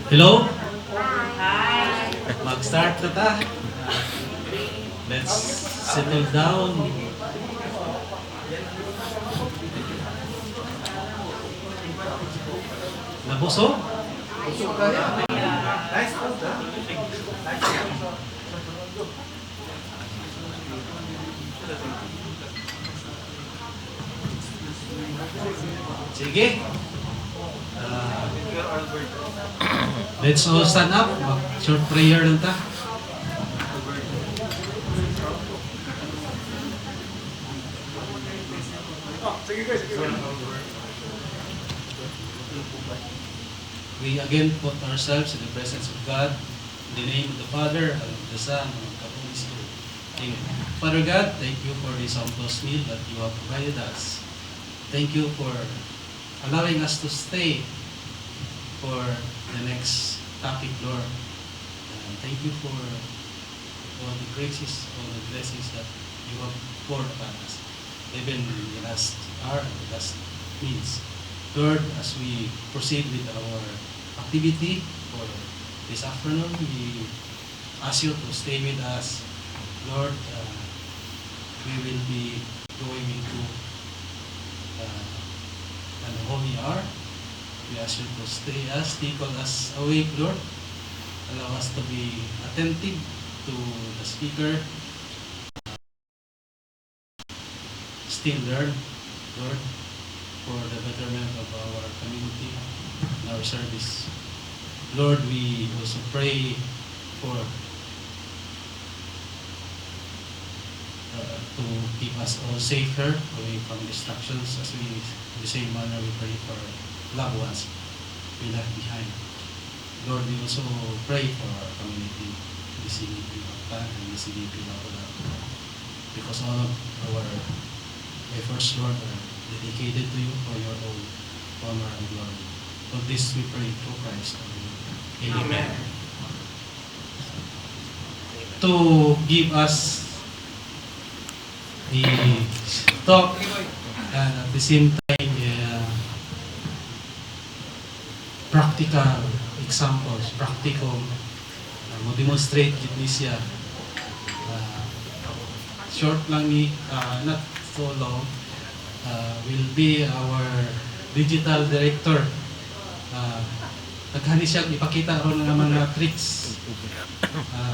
Hello? Mag-start na ta. Let's settle down. Nabusog? Sige. Let's all stand up. Short prayer lang ta. We again put ourselves in the presence of God, in the name of the Father, and of the Son, and of the Holy Spirit. Amen. Father God, thank you for this sumptuous meal that you have provided us. Thank you for allowing us to stay for the next topic, Lord. And thank you for all the graces, all the blessings that you have poured upon us, even in the last hour and the last meals. Lord, as we proceed with our activity for this afternoon, we ask you to stay with us. Lord, we will be going into an holy hour. We ask you to stay us awake, Lord. Allow us to be attentive to the speaker. Still learn, Lord, for the betterment of our community and our service. Lord, we also pray for to keep us all safer away from distractions, as we, in the same manner, we pray for loved ones we left behind. Lord, we also pray for our community, the CDP Bactan and the CDP Lapulan, because all of our efforts, Lord, are dedicated to you for your own honor and glory. For this we pray through Christ. Amen. Amen. To give us the talk and at the same time practical examples, practical mo demonstrate gid siya. Short lang ni not so long, will be our digital director. Naghani siya ipakita ron ng mga tricks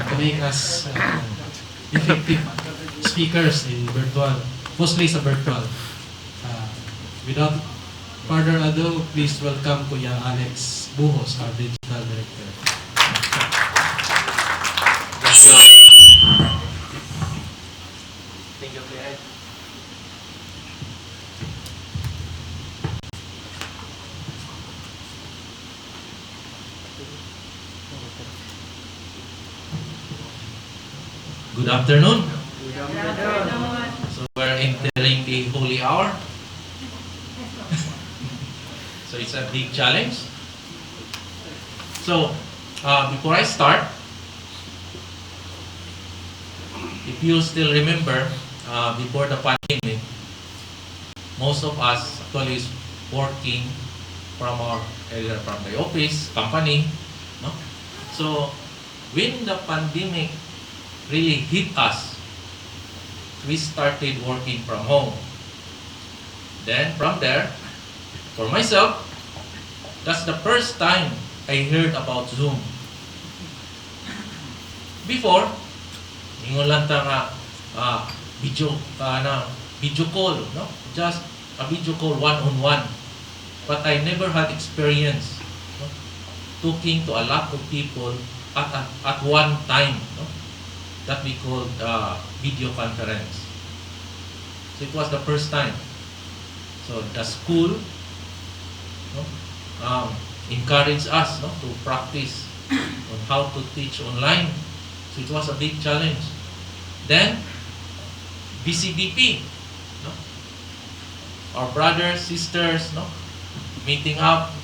to make us effective speakers in virtual, mostly sa virtual. Without further ado, please welcome Kuya Alex Buhos, our digital director. Thank you, Kuya Ed. Good afternoon. Good afternoon. So we're entering the holy hour. So it's a big challenge. So before I start, if you still remember, before the pandemic, most of us actually is working from either from the office, company, no? So when the pandemic really hit us, we started working from home. Then from there, for myself, that's the first time I heard about Zoom. Before, ingon lang ta nga video call, no? Just a video call one-on-one. But I never had experience, no? Talking to a lot of people at one time, no? That we called video conference. So it was the first time. So the school, no, encouraged us, no, to practice on how to teach online. So it was a big challenge. Then BCDP, no, our brothers, sisters, no, meeting up,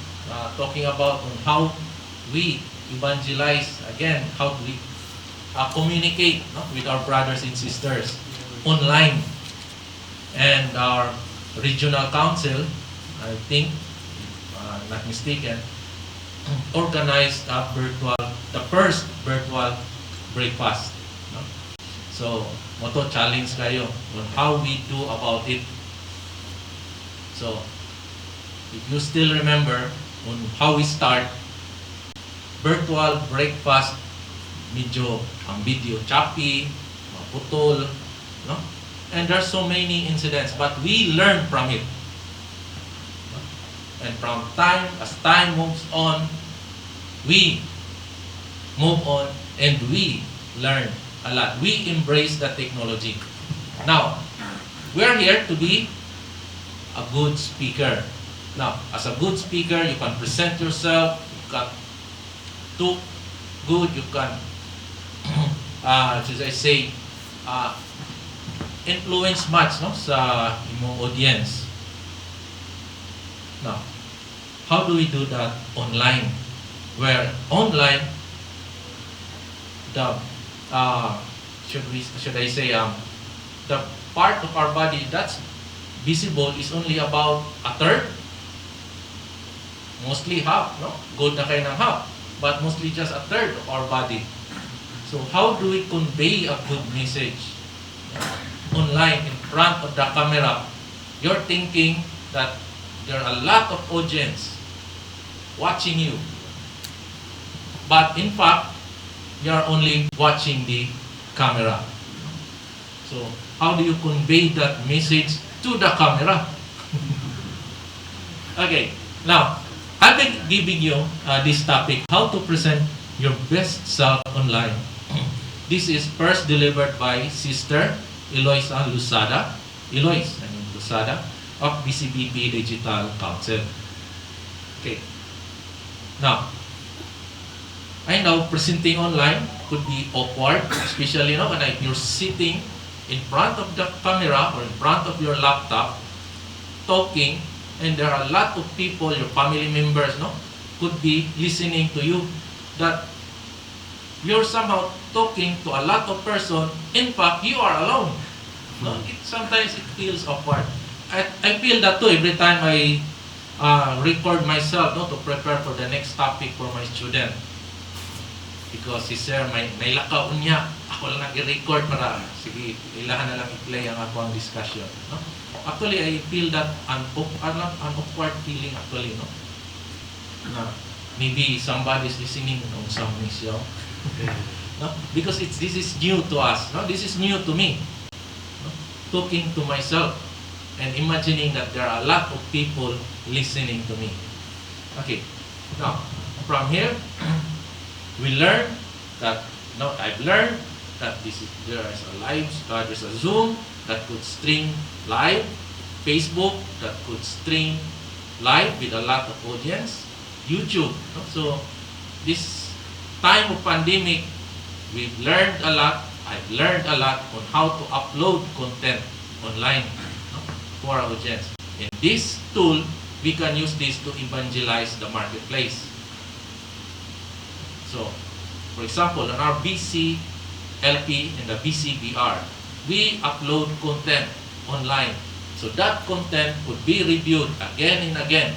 talking about on how we evangelize again, how do we communicate, no, with our brothers and sisters online. And our regional council, I think, not mistaken, organized the first virtual breakfast. No? So, moto challenge kayo on how we do about it. So, if you still remember on how we start, virtual breakfast, medyo ang video choppy, maputol, no? And there's so many incidents, but we learn from it. No? And from as time moves on, we move on and we learn a lot. We embrace the technology. Now, we're here to be a good speaker. Now, as a good speaker, you can present yourself, you can talk good, you can, as I say, influence much, no, sa imong audience. Now, how do we do that online? Where online, the should I say the part of our body that's visible is only about a third, mostly half, no? Good na kayo ng half, but mostly just a third of our body. So how do we convey a good message online in front of the camera? You're thinking that there are a lot of audience watching you, but in fact, you are only watching the camera. So how do you convey that message to the camera? Okay, now I'll be giving you this topic, how to present your best self online. This is first delivered by Sister Eloisa Lusada, of BCBP Digital Council. Okay. Now, I know presenting online could be awkward, especially when you're sitting in front of the camera or in front of your laptop, talking, and there are a lot of people, your family members, could be listening to you. That you're somehow talking to a lot of person. In fact, you are alone. No, sometimes it feels awkward. I feel that too every time I record myself to prepare for the next topic for my student. Because si Sir may lakaw niya, ako lang nag-record para sige, ilahan na lang i-play ang ako ang discussion. No? Actually, I feel that an awkward feeling actually, na maybe somebody is listening on some show. No? Because this is new to us. No? This is new to me. No? Talking to myself and imagining that there are a lot of people listening to me. Okay. Now, from here, we learn that, I've learned that there is a live, there's a Zoom that could stream live, Facebook that could stream live with a lot of audience, YouTube. So, this time of pandemic, we've learned a lot. I've learned a lot on how to upload content online for our audience. In this tool, we can use this to evangelize the marketplace. So, for example, on our BCLP and the BCBR, we upload content online. So that content could be reviewed again and again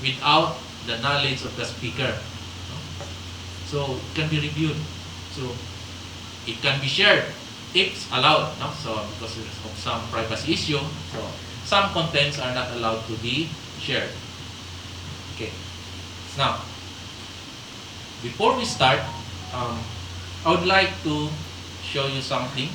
without the knowledge of the speaker. So it can be reviewed. So it can be shared if allowed. So because of some privacy issue, so some contents are not allowed to be shared. Okay. Now, before we start, I would like to show you something.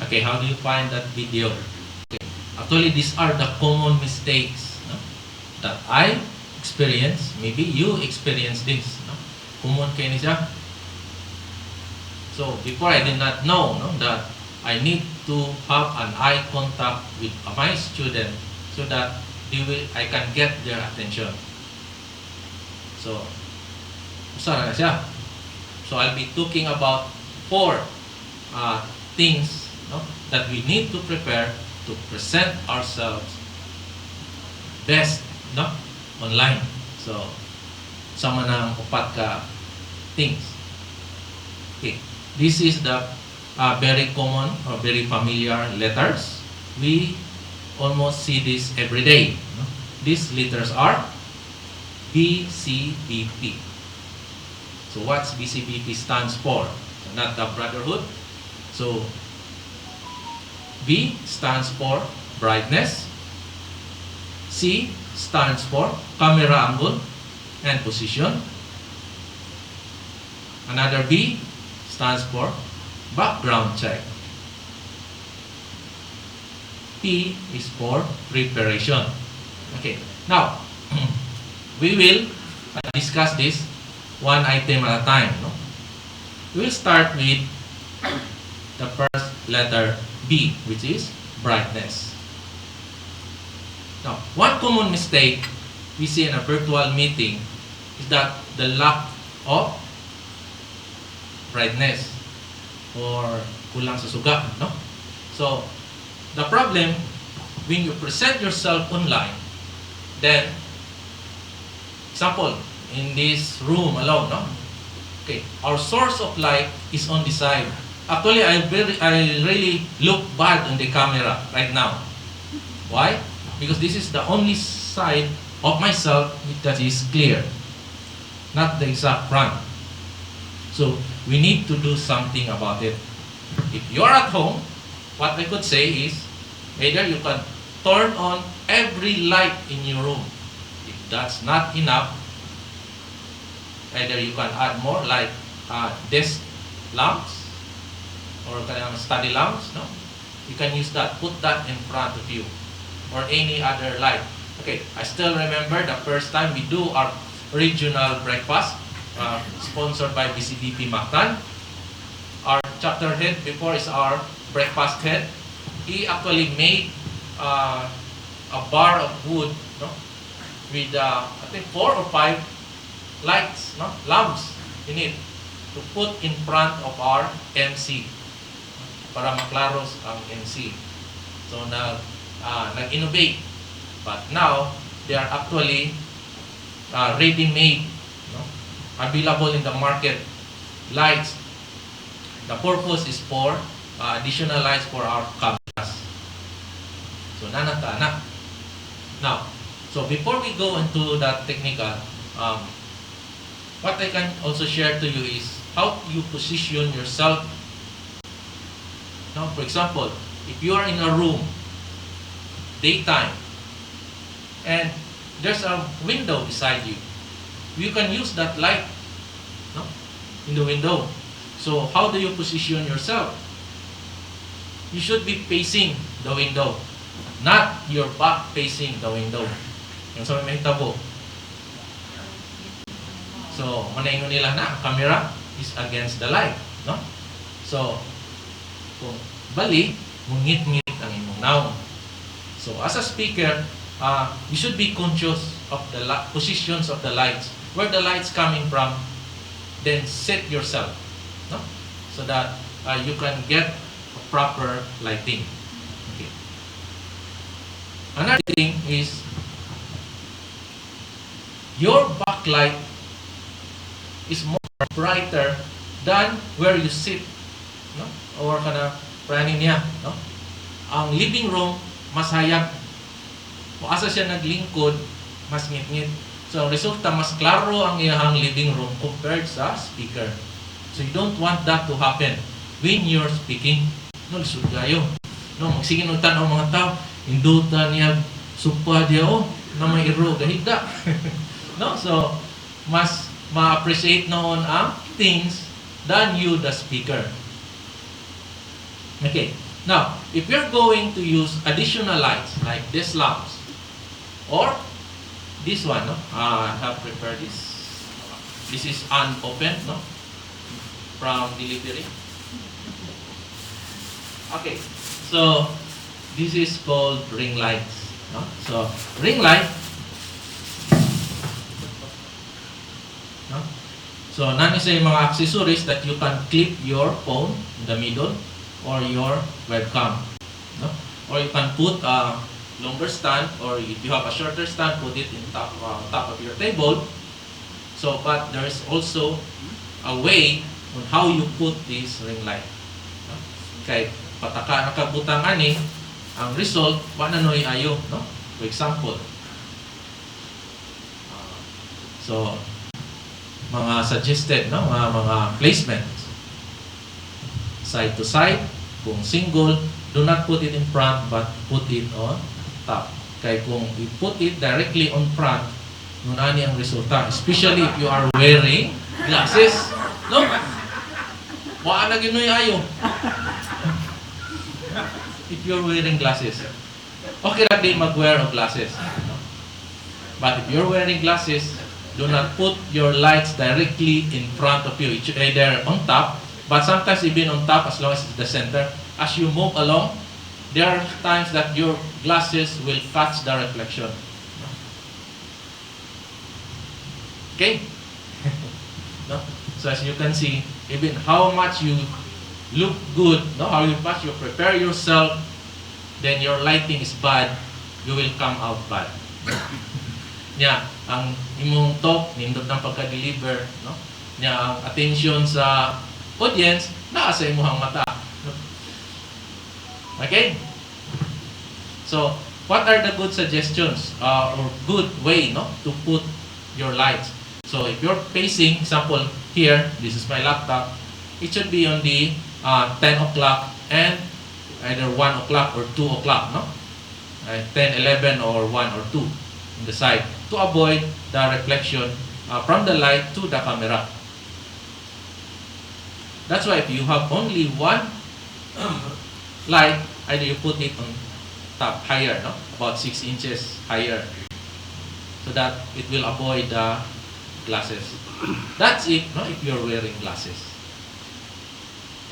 Okay, how do you find that video? Okay. Actually, these are the common mistakes, no, that I experience. Maybe you experience this. No? Common kayo ni siya. So, before I did not know, no, that I need to have an eye contact with my student so that I can get their attention. So, saan na siya? So, I'll be talking about 4 things, no, that we need to prepare to present ourselves best, no, online. So, sama ng 4 ka things. Okay. This is the very common or very familiar letters. We almost see this every day. No? These letters are BCBP. So what's BCBP stands for? So not the brotherhood. So B stands for brightness. C stands for camera angle and position. Another B stands for background check. P is for preparation. Okay, now we will discuss this one item at a time. No? We will start with the first letter B, which is brightness. Now, one common mistake we see in a virtual meeting is that the lack of brightness or kulang sa suga, no? So, the problem when you present yourself online, then, example, in this room alone, no? Okay, our source of light is on the side. Actually, I really look bad on the camera right now. Why? Because this is the only side of myself that is clear, not the exact front. So, we need to do something about it. If you're at home, what I could say is, either you can turn on every light in your room. If that's not enough, either you can add more like desk lamps or study lamps, no? You can use that, put that in front of you, or any other light. Okay, I still remember the first time we do our regional breakfast, sponsored by BCBP Mactan. Our chapter head before is our breakfast head. He actually made a bar of wood, no, with I think 4 or 5 lights, no, lamps in it to put in front of our MC para maklaros ang MC. So nag-innovate, but now they are actually ready-made, no, available in the market lights. The purpose is for additional lights for our cameras. So nanatana. Now, so before we go into that technical, what I can also share to you is how you position yourself. Now, for example, if you are in a room, daytime, and there's a window beside you, you can use that light, no, in the window. So how do you position yourself? You should be facing the window, not your back facing the window. Yung sa may tabo. So, manaingon nila na, camera is against the light, no? So, kung bali, mungit-ngit ang imong naong. So, as a speaker, you should be conscious of the positions of the lights, where the lights coming from, then set yourself, no? So that you can get a proper lighting. Okay. Another thing is your backlight is more brighter than where you sit, no? Or kana prani niya, no? Ang living room mas hayag. Kung asa siya naglingkod, mas ngit-ngit. So, ang resulta, mas klaro ang iyahang living room compared sa speaker. So, you don't want that to happen when you're speaking. No, lisod kayo. No, magsige nung tanaw mga tao, induta niya, supa diya, oh, na may iro, gahigda. No, so, mas ma-appreciate noon ang things than you, the speaker. Okay. Now, if you're going to use additional lights like these lamps or this one, no? I have prepared this. This is unopened, no? From delivery. Okay, so this is called ring lights. No? So ring light. No? So none is yung mga accessories that you can clip your phone in the middle or your webcam. No? Or you can put a longer stand, or if you have a shorter stand, put it in top of your table. So, but there is also a way on how you put this ring light. No? Kay pataka nakabutang ani, ang result wala noy ayo, no? For example, so mga suggested, no, mga placements side to side. Kung single, do not put it in front but put it on top. Kay kung you put it directly on front, nun ani ang resulta, especially if you are wearing glasses, no? Wa na ginoy ayo. If you're wearing glasses, okay lang din mag-wear of glasses, no? But if you're wearing glasses, do not put your lights directly in front of you. It's either on top, but sometimes even on top as long as it's the center. As you move along, there are times that your glasses will catch the reflection. Okay? No? So as you can see, even how much you look good, no? How much you prepare yourself, then your lighting is bad, you will come out bad. Nya, ang imong talk, nindot ng pagka-deliver, no? Nya, ang attention sa audience, naa sa imong mata. No? Okay? So, what are the good suggestions or good way, no, to put your lights? So, if you're facing, example, here, this is my laptop, it should be on the 10 o'clock and either 1 o'clock or 2 o'clock, no? 10, 11, or 1 or 2 on the side to avoid the reflection from the light to the camera. That's why if you have only one light, either you put it on top higher, no? About 6 inches higher, so that it will avoid the glasses. That's it, no? If you're wearing glasses,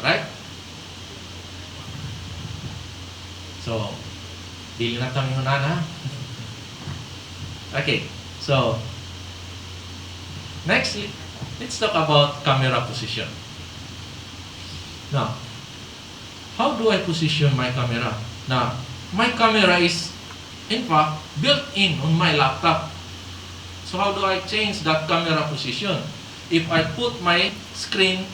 right? So, dili na tayo na. Okay, so next, let's talk about camera position. Now, how do I position my camera? Now, my camera is, in fact, built in on my laptop. So how do I change that camera position? If I put my screen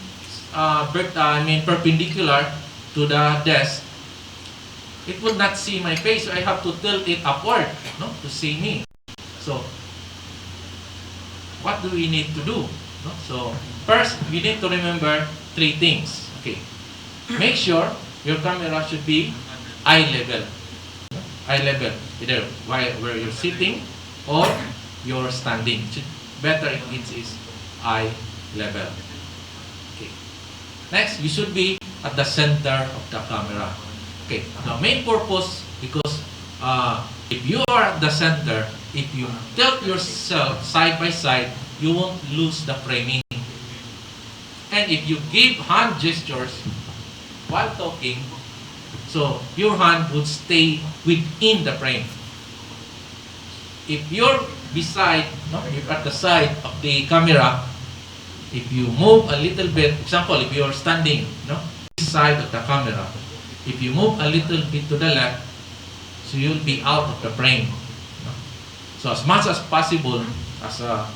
perpendicular to the desk, it would not see my face. So I have to tilt it upward, no, to see me. So, what do we need to do? No? So, first, you need to remember 3 things. Okay. Make sure your camera should be eye level. Eye level, either where you're sitting or you're standing. Better if it is eye level. Okay. Next, you should be at the center of the camera. Okay. Now, main purpose, because if you are at the center, if you tilt yourself side by side, you won't lose the framing. And if you give hand gestures while talking, so your hand would stay within the frame. If you're beside, no, you're at the side of the camera, if you move a little bit, example, if you're standing, no, this side of the camera, if you move a little bit to the left, so you'll be out of the frame. No? So as much as possible, as a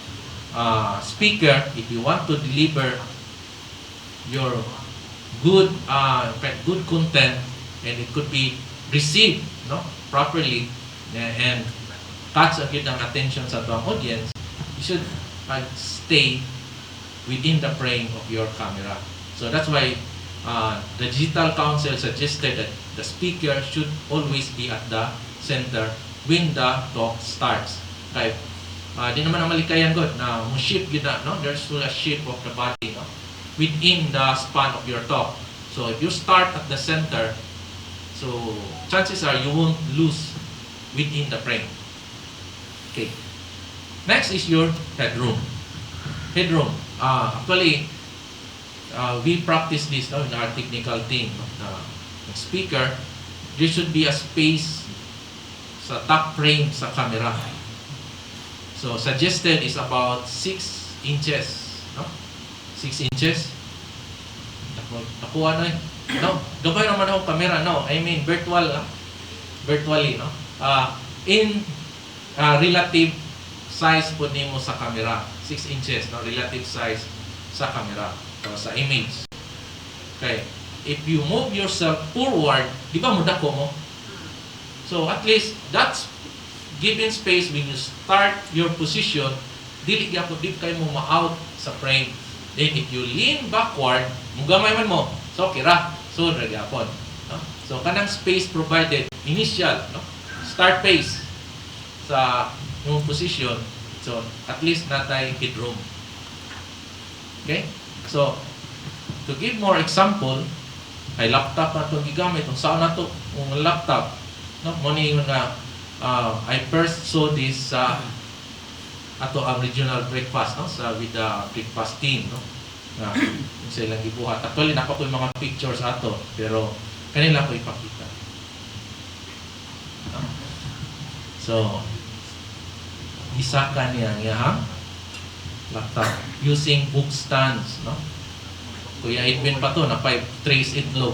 speaker, if you want to deliver your good content, and it could be received, no, properly, and catch agad ang attention sa ang audience, you should stay within the frame of your camera. So that's why the Digital Council suggested that the speaker should always be at the center when the talk starts. Kaya di naman ang malikayan God na mo-shape yun na, no? There's still a shape of the body, no, within the span of your talk. So if you start at the center, So chances are you won't lose within the frame. Okay. Next is your headroom. Headroom. Actually, we practice this in our technical team. The speaker, there should be a space sa top frame sa camera. So suggested is about 6 inches. No? 6 inches. Nakuha na eh. No, gabay naman akong camera. No, I mean virtual. Virtually, no? In relative size po nimo sa camera. 6 inches, no? Relative size sa camera. Sa image. Okay. If you move yourself forward, di ba mudako mo? So at least that's given space when you start your position, dili gyapon di kayo mo ma-out sa frame. Then if you lean backward, mugamay man mo. So kira, so gyapon. No? So kanang space provided initial, no? Start phase sa yung position. So at least natay headroom. Okay? So to give more example, ay laptop na itong gigamit. Kung saan na ito, yung laptop, no? Muna yung I first saw this sa ato ang regional breakfast, no? With the breakfast team, no? Na yung silang gibuhat. Actually, napa ko yung mga pictures ato, pero kanila ko ipakita. No? So, isa ka niya laptop using book stands, no? Kuya Edwin pa to, na 5 trays itlog.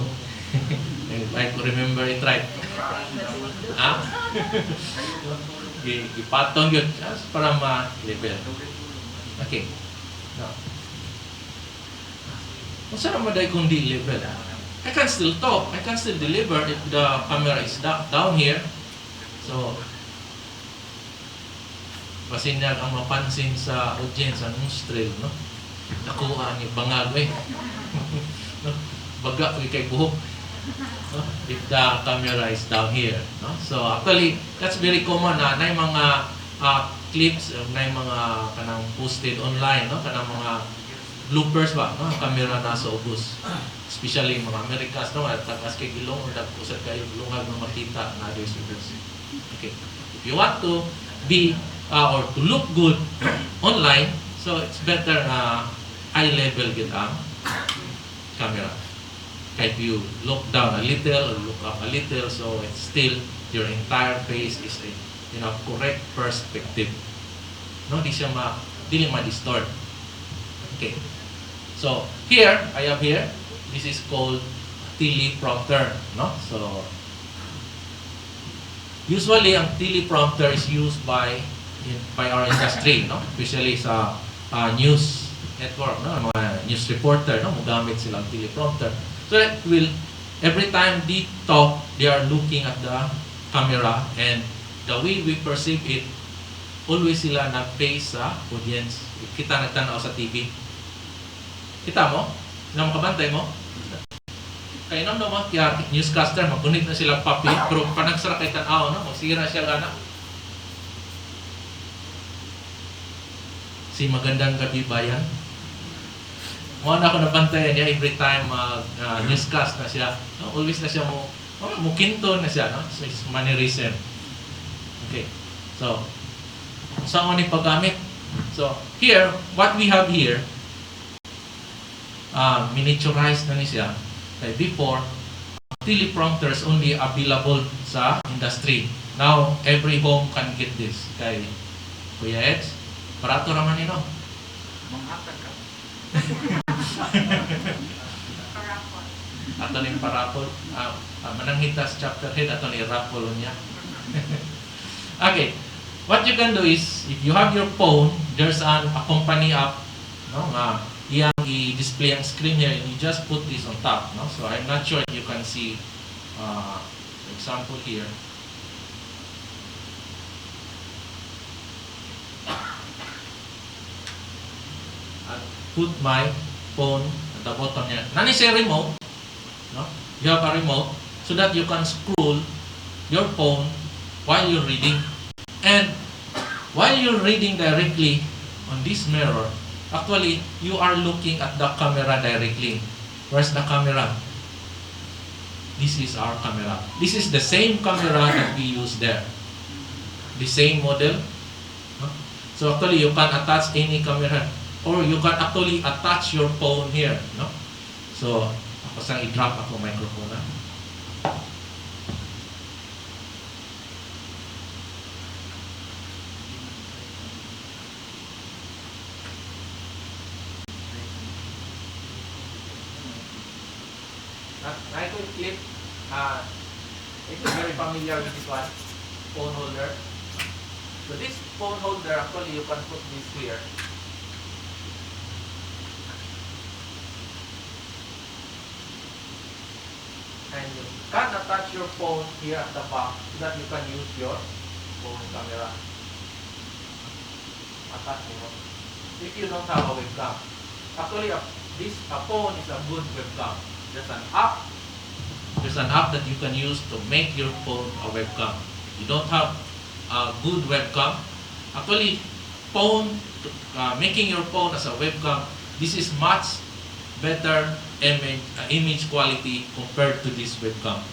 If I could remember it right. Ipatong yun para ma-level. Okay. Now, kung saan naman dahil kung di-level? I can still talk. I can still deliver if the camera is down here. So, basin niya ang mapansin sa audience, anong thrill, no? Nakuha ni bangag, no? Baga ko kay buhok, no? If the camera is down here, no? So actually that's very common na yung mga clips, na yung mga kanang posted online, no? Kanang mga bloopers ba, no? Camera nasa ubos, especially mga Americans, no? At tagas kay gilong or usad kayo lungag na makita na others videos. Okay, if you want to be or to look good online, so it's better na eye level get ang camera. If you look down a little or look up a little, so it's still your entire face is in a correct perspective. No, dili ma-distort. Okay. So here I have here. This is called teleprompter. No, so usually ang teleprompter is used by our industry, no, especially sa news network, no, mga news reporter, no, magamit silang teleprompter. So that will, every time they talk, they are looking at the camera, and the way we perceive it, always sila na-face sa audience. Kita nagtanaw sa TV. Kita mo? Na makabantay mo? Kaya naman mo, kaya newscaster, magunit na sila papi, pero panagsara kay tanaw, no, magsira siya gana. Si Magandang Gabi Bayan. Muna ako nabantayan niya every time newscast na siya. No? Always na siya mukinto na siya. No? So it's mannerism. Okay. So, saan ko ni paggamit? So, here, what we have here, miniaturized na ni siya. Okay, before, teleprompters only available sa industry. Now, every home can get this. Okay. Kuya Eds, parato raman nino. Manghatag ka. Ato ni parapol. Mananghitas chapter head, ato ni rapol niya. Okay. What you can do is, if you have your phone, there's a company app, no, iyang i-display ang screen here, and you just put this on top, no? So I'm not sure if you can see, for example here. Put my phone at the bottom niya. Nani siya remote, no? You have a remote so that you can scroll your phone while you're reading. And while you're reading directly on this mirror, actually, you are looking at the camera directly. Where's the camera? This is our camera. This is the same camera that we use there. The same model. No? So actually, you can attach any camera, or you can actually attach your phone here. No? So, ako sang i-drop ako microphone. Ha? Try to clip. It is very familiar with this one, phone holder. So this phone holder, actually, you can put this here. And you can attach your phone here at the back so that you can use your phone camera. Attach, if you don't have a webcam. Actually, this phone is a good webcam. There's an app. There's an app that you can use to make your phone a webcam. You don't have a good webcam. Actually, making your phone as a webcam, this is much better image quality compared to this webcam.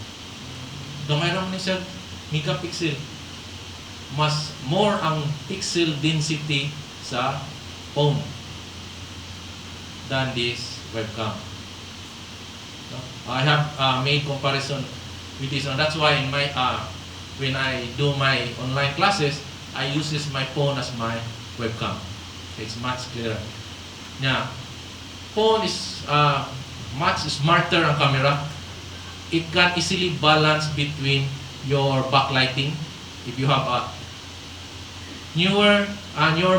Gamay lang ni siya megapixel. Mas more ang pixel density sa phone than this webcam. I have made comparison with this one. That's why in my when I do my online classes, I use my phone as my webcam. It's much clearer. Yeah, phone is much smarter ang camera. It can easily balance between your backlighting. If you have a newer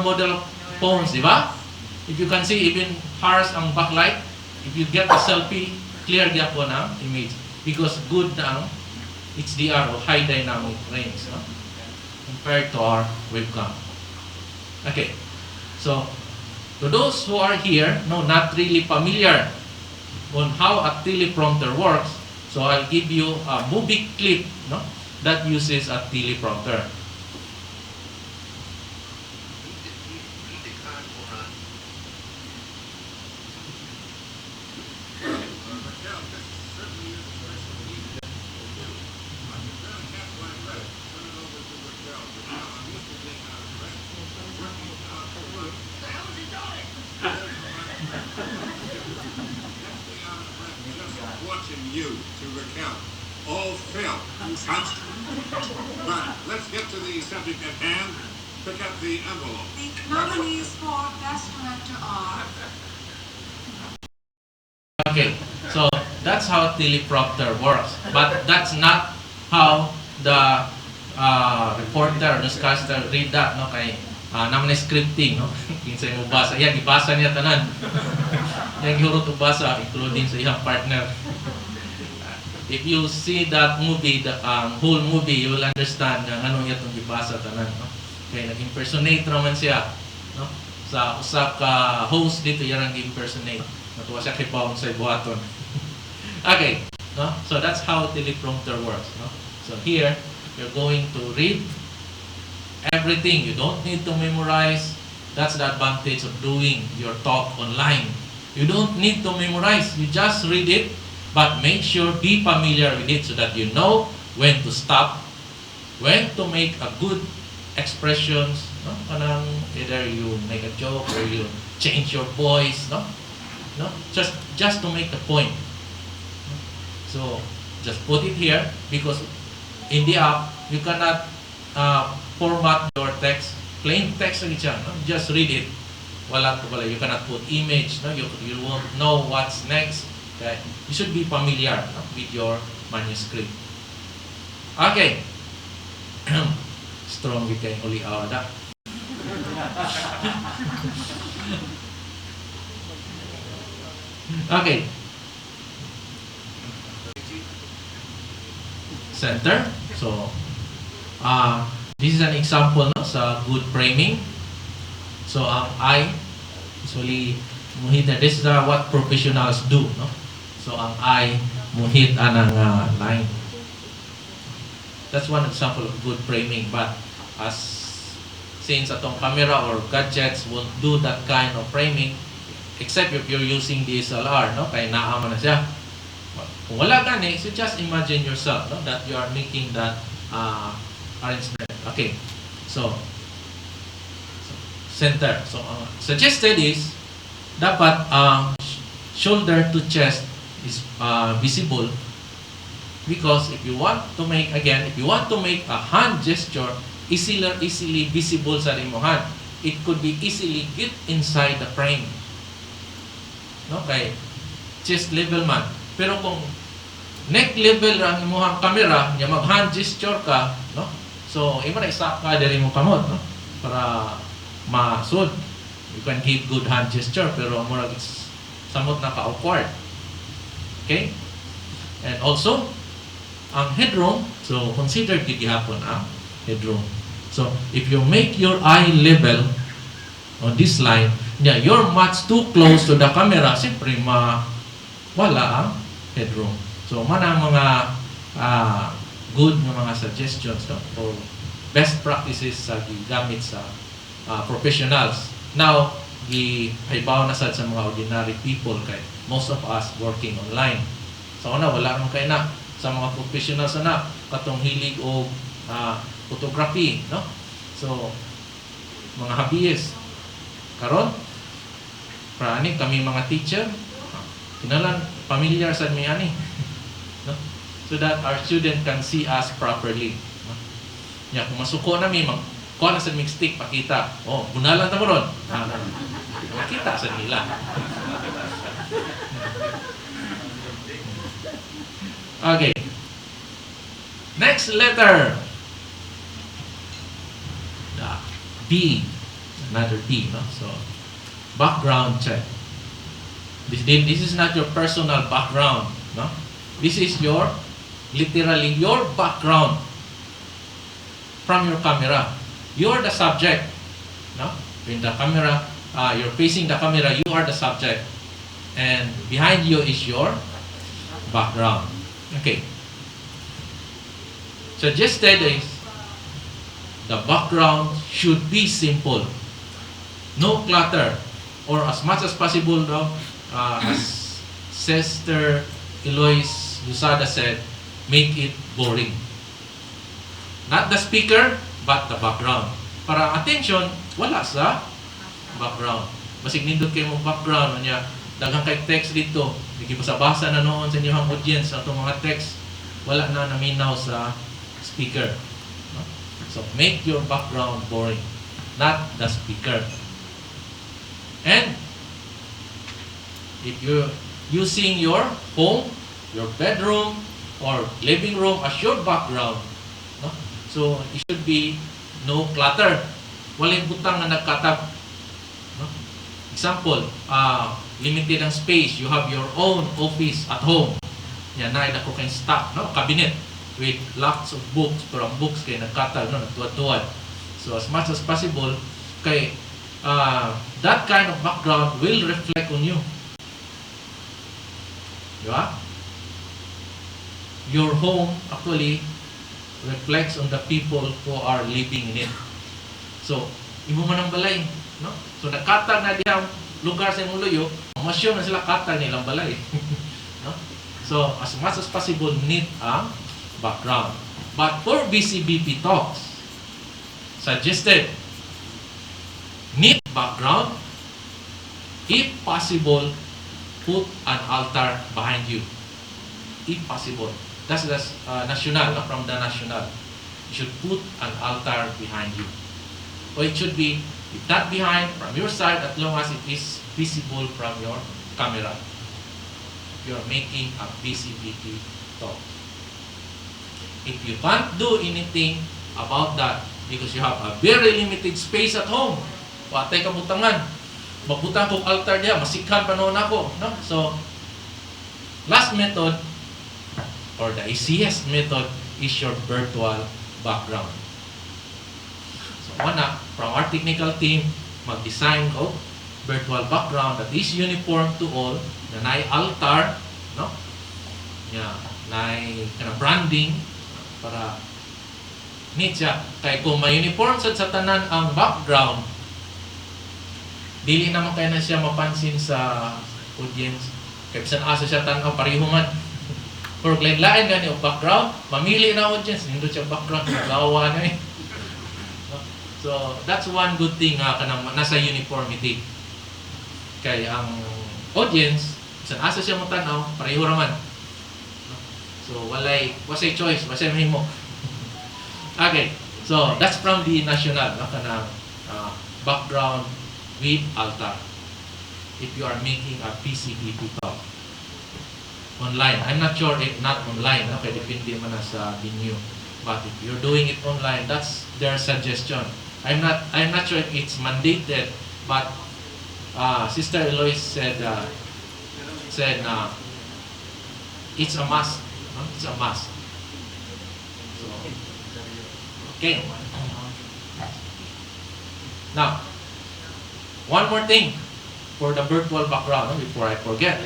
model phones, di ba? If you can see even harsh ang backlight, if you get a selfie, clear gyapon ang image because good na ang HDR o high dynamic range, no? Compared to our webcam. Okay, so to those who are here, not really familiar on how a teleprompter works, so I'll give you a movie clip, that uses a teleprompter. Watching you to recount all film. But let's get to the subject at hand. Pick up the envelope. The nominees for Best Director are... Okay, so that's how teleprompter works. But that's not how the reporter, newscaster read that, no? Kay naman na scripting, no? Kinsay mo basa. Yan, ibasa niya tanan. Yan, gihurot ubasa, including sa iyang partner. If you see that movie, the whole movie, you will understand na ano itong ibasa tanan, no? Kaya nag-impersonate naman siya, no? Sa usa ka host dito, yan ang impersonate. Natuwa siya kay Paong sa buhaton. Okay, no? So that's how teleprompter works, no? So here, you're going to read everything. You don't need to memorize. That's the advantage of doing your talk online. You don't need to memorize. You just read it, but make sure be familiar with it so that you know when to stop, when to make a good expressions, no? Kanang either you make a joke or you change your voice, no? No? Just to make the point. So just put it here because in the app you cannot format your text, plain text lang siya, no? Just read it. Wala ko pala, you cannot put image, no? You won't know what's next. Okay? You should be familiar, no? With your manuscript. Okay. Strong with kayong uli awada. Okay. Center. So, this is an example, no, sa good framing. So, ang I, usually, muhit na, this is what professionals do, no? So, ang I, muhit anang line. That's one example of good framing. But, since atong camera or gadgets won't do that kind of framing, except if you're using DSLR, no? Kaya naaman na siya. Kung wala gani, so just imagine yourself, no, that you are making that arrangement. Okay. So center. So suggested is dapat shoulder to chest is visible, because if you want to make a hand gesture easily visible sa imong hand, it could be easily get inside the frame. No, kay chest level man. Pero kung neck level ang imong camera, nya mag hand gesture ka, no? So imo na isa ka diri mo kamot, no? Para masud. You can give good hand gesture, pero murag it's samot na ka-awkward. Okay? And also, ang headroom, so consider gihapon ang headroom. So, if you make your eye level on this line, you're much too close to the camera, siyempre wala ang headroom. So, mana mga good na mga suggestions, no, or best practices sa gigamit sa professionals. Now, gihabaw na sad sa mga ordinary people, kay most of us working online. So, wala naman kayo na sa mga professionals na katong hilig o photography, no? So, mga hobbyist. Karon, prani kami mga teacher, kinalan familiar sa mi ani, no? So that our student can see us properly. No? Nya kung masuko na mi kuha na sa mixtape, pakita. Oh, bunalan ta mo ron. Makita sa nila. Okay. Next letter. The B. Another B. No? So, background check. This is not your personal background. No? This is literally your background from your camera. You are the subject. No? When the camera, you're facing the camera, you are the subject. And behind you is your background. Okay. Suggested is the background should be simple. No clutter. Or as much as possible, no, as Sister Eloise Lusada said, make it boring. Not the speaker, but the background. Para attention, wala sa background. Basig nindot kayo mong background, niya, daghang kay text dito, nagibasa-basa na noon sa inyong audience ang itong mga text, wala na naminaw sa speaker. No? So, make your background boring, not the speaker. And if you're using your home, your bedroom, or living room as your background, no? So, it should be no clutter. Walang butang na nagkatab. No? Example, limited ang space. You have your own office at home. Yan na, idako kayong stock, no? Cabinet with lots of books. Pero ang books kayo nagkatab, no? Nagtuwad-tuwad. So, as much as possible, kay that kind of background will reflect on you. Diba? Your home actually reflects on the people who are living in it. So, imo man ang balay, no? So, nakatag na diyang lugar sa imong luyo, masyon na sila katag nilang balay. No? So, as much as possible, need ang background. But for BCBP talks, suggested, need background, if possible, put an altar behind you. If possible. That's national, no? From the national. You should put an altar behind you. Or it should be, if not behind, from your side, as long as it is visible from your camera. You're making a BCBP talk. If you can't do anything about that, because you have a very limited space at home, patay kabutangan, magbutang kong altar diya, masikhan pa noon ako. No? So, last method, or the easiest method, is your virtual background. So, una, from our technical team, mag-design of virtual background that is uniform to all, na nai altar, no? Nai branding, para neat siya. Kaya kung may uniform sa tanan ang background, dili naman kaya na siya mapansin sa audience. Kaya bisan asa siya tanaw, pareho man. Pero lain-lain gani o background, mamili na audience, nindot siya background, nagawa na eh. No? So, that's one good thing kanang nasa uniformity. Kay ang audience, sa asa siya mo tanaw, pareho raman. No? So, wasay choice, wasay mahimo. Okay, so that's from the national, no? Kanang background with altar. If you are making a PCPP talk online, I'm not sure if not online, okay, depende man na sa venue. But if you're doing it online, that's their suggestion. I'm not sure if it's mandated, but Sister Eloise said it's a must. No? It's a must. So, okay. Now, one more thing for the virtual background, before I forget.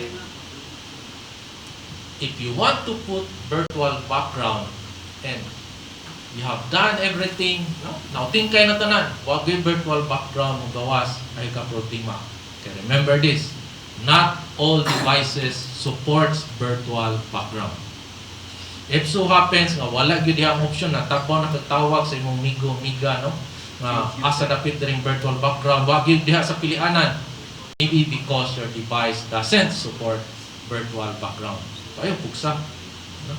If you want to put virtual background and you have done everything, no? Now tingkay na tanan, wag yung virtual background mong gawas ay kaproblema. Okay, remember this, not all devices supports virtual background. If so happens nga wala gyud ang option na tapo na katawag sa imong miga, no? Asa dapit ring virtual background, wag gyud diha sa pilianan. Maybe because your device doesn't support virtual background. So, ayun, pugsa. No?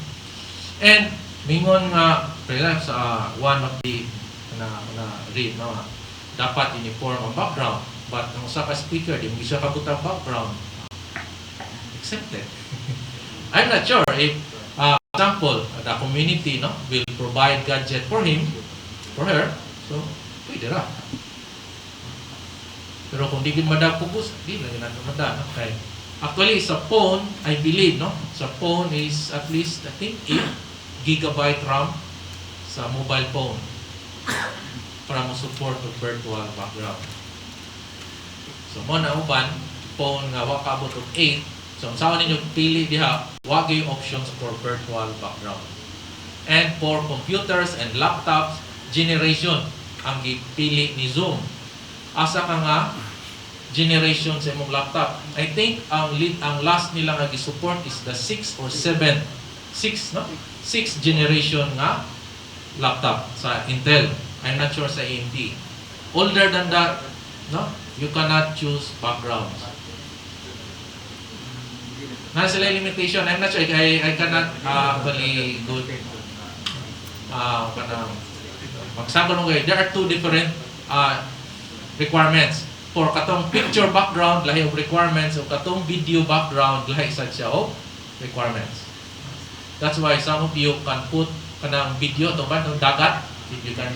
And, mingon nga, perhaps one of the read, no? Dapat uniform ang background. But, ang usa ka speaker, di mo siya kabutang background. Accepted. I'm not sure if, example, the community, no, will provide gadget for him, for her. So, pwede ra. Pero kung di madapugos, di lang yun natin madaan. Okay. Actually, sa phone, I believe, no? Sa phone is at least, I think, 8 GB RAM sa mobile phone para mo support ng virtual background. So, mo na uban, phone nga wakabot of 8. So, ang sawa ninyo pili diha, wag yung options for virtual background. And for computers and laptops, generation ang gipili ni Zoom. Asa ka nga generation sa imong laptop. I think ang last nila nga gi-support is the 6 or 7. 6, no? 6 generation nga laptop sa Intel. I'm not sure sa AMD. Older than that, no? You cannot choose backgrounds. Nasa sila limitation. I'm not sure. I cannot actually go magsabon mo kayo. There are 2 different requirements. For katong picture background, lahi of requirements, o katong video background, lahi sad siya of requirements. That's why some of you can put kanang video to ba ng dagat, if you can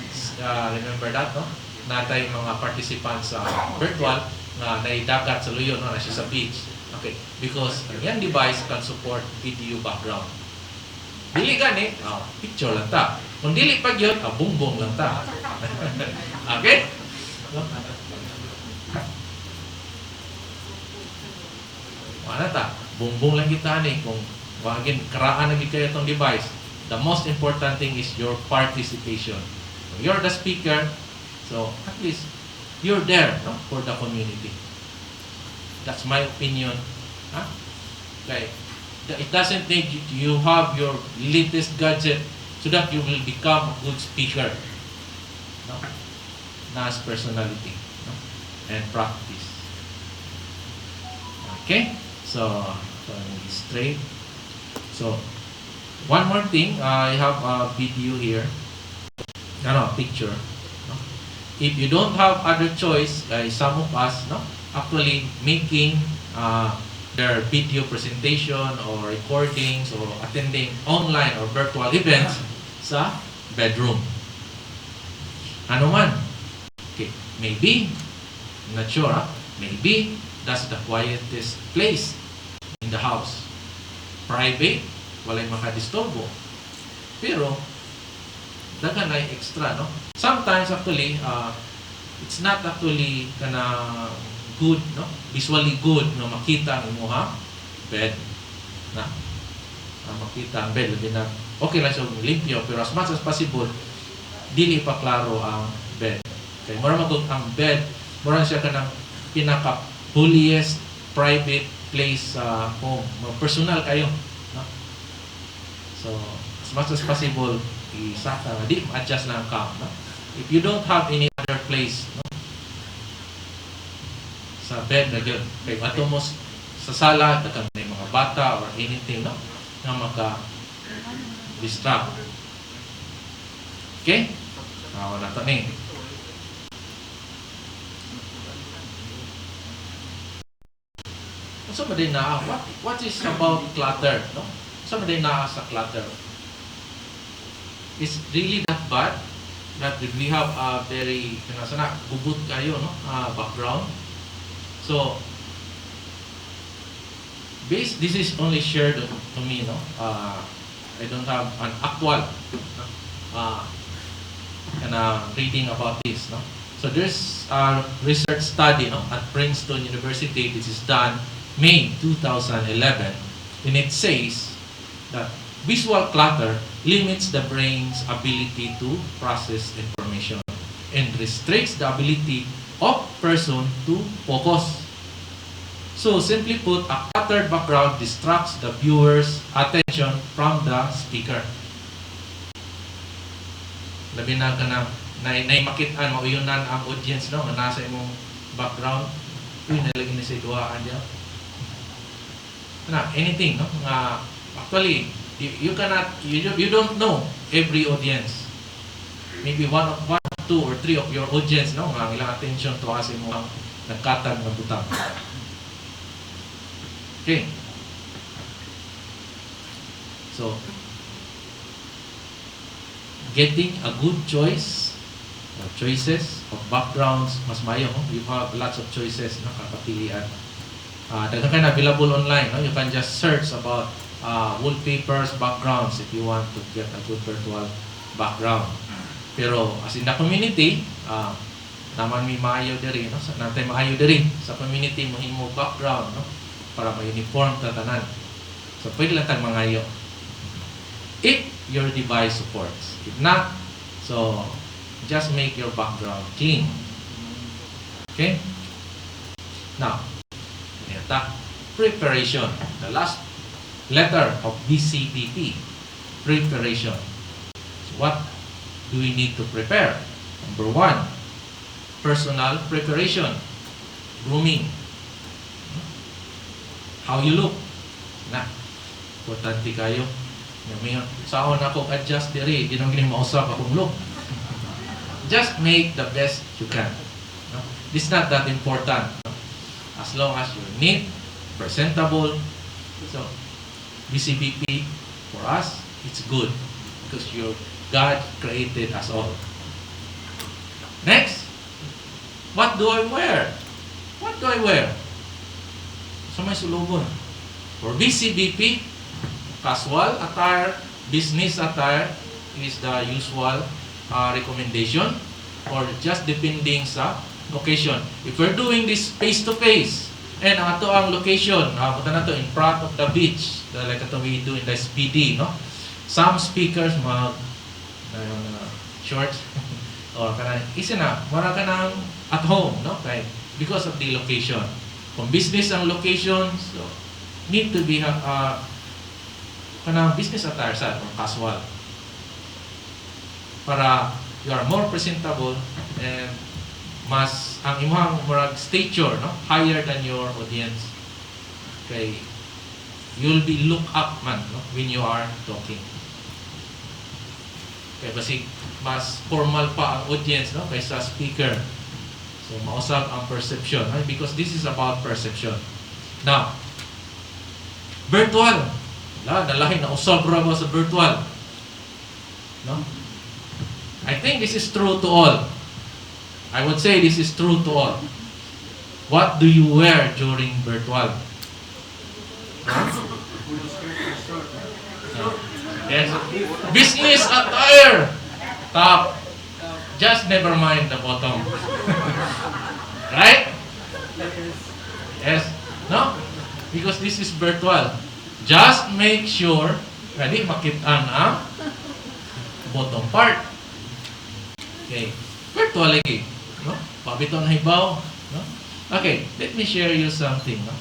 remember that, no? Natay mga participants sa virtual na naidagat sa luyo, no? Na siya sa beach. Okay, because yung device can support video background. Dili gani, picture lang ta. Kung dili pag yun, bungbong lang ta. Okay? Wala ta, bungbong lang kita ni kung wagin karaan lagi kayo itong device. The most important thing is your participation. You're the speaker, so at least you're there, no, for the community. That's my opinion. Huh? Like, it doesn't need you have your latest gadget so that you will become a good speaker. No? Nice personality, no? And practice. Okay? So straight. So, one more thing, I have a video here. Picture. No? If you don't have other choice, some of us, no, actually making their video presentation or recordings or attending online or virtual events sa bedroom. Ano man? Okay, maybe, I'm not sure, maybe that's the quietest place in the house. Private, walay makadisturbo. Pero, dagan ay extra, no? Sometimes actually, it's not actually good, no? Visually good na makita ang imuha bed. Makita ang bed, labi na, okay lang siya limpyo, pero as much as possible, dili pa klaro ang bed. Okay, mura magod ang bed, mura siya kanang pinaka-holiest private place sa home. Personal kayo. No? So, as much as possible, isaka nga di adjust lang ka, no? If you don't have any other place, no? Sa bed na yun, kay ato mo sa sala, kag may mga bata or anything, no? Nga maka-distract. Okay? Ako na to ni. So, madin na, what is about clutter, no? So, madin na sa clutter. It's really that bad that we have a very, sana, gubot kayo, no? Background. So, this is only shared to me, no? I don't have an actual reading about this, no? So there's a research study, no, at Princeton University. This is done May 2011, and it says that visual clutter limits the brain's ability to process information and restricts the ability of person to focus. So simply put, a cluttered background distracts the viewer's attention from the speaker. Labi na ka na naimakitaan, mauyunan ang audience, no, nga nasa imong background. Uy, nalagin na sa ituwaan niya. Anything, no? Actually, you cannot, you don't know every audience. Maybe one, two, or three of your audience, no? Nga ilang attention to as mo ang nagkatag na butang. Okay. So, getting a good choice or choices of backgrounds, mas mayo, no? You have lots of choices, no? Kapapilian. Dagan ka na available online, no? You can just search about wallpapers, backgrounds if you want to get a good virtual background. Pero as in the community, naman may maayo diri, no? Natay maayo diri sa community mo himo background, no? Para ma-uniform tatanan. So pwede lang tag mangayo. If your device supports. If not, so just make your background clean. Okay? Now, preparation. The last letter of BCBP. Preparation. So what do we need to prepare? Number 1, personal preparation. Grooming. How you look. Na, importante kayo. Saon ako adjust diri, di nang gini mausap akong look. Just make the best you can. No? This is not that important. No? As long as you're neat, presentable. So, BCBP for us, it's good because God created us all. Next, what do I wear? What do I wear? So may sulubon. For BCBP, casual attire, business attire is the usual recommendation, or just depending sa location. If we're doing this face-to-face, and ang ato ang location, punta na to in front of the beach, like ito we do in the SPD, no? Some speakers mag shorts or kana isa na mara ka nang at home, no? Kay because of the location. Kung business ang location, so need to be kanang business attire sa or casual para you are more presentable and mas ang imong murag stature, no, higher than your audience. Okay, you'll be look up man, no, when you are talking. Okay, basi mas formal pa ang audience, no, kaysa speaker. So mausap ang perception, right? Because this is about perception. Now, virtual. Nalahin na usobra mo sa virtual. No? I think this is true to all. I would say this is true to all. What do you wear during virtual? Yes. Business attire. Top. Just never mind the bottom. Right? Yes. No? Because this is virtual. Just make sure na di makitaan ang bottom part. Okay. Virtual lagi. No? Pabito na hibaw. No? Okay. Let me share you something. No?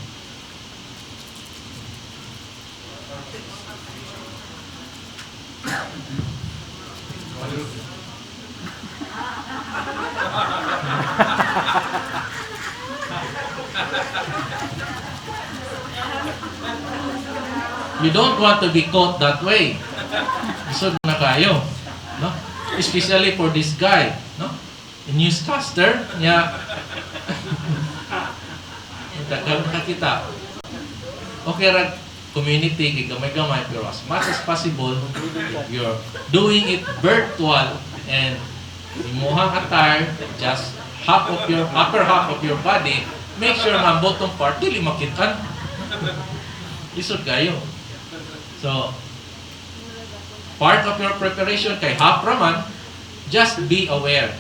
You don't want to be caught that way. So na kayo, no? Especially for this guy, no? The newscaster niya. Dagan ka kita. Okay ra community kay gamay-gamay pero as much as possible if you're doing it virtual and imuhang attire just upper half of your body, make sure nga bottom part dili makitan. Isod kayo. So, part of your preparation kay half raman, just be aware.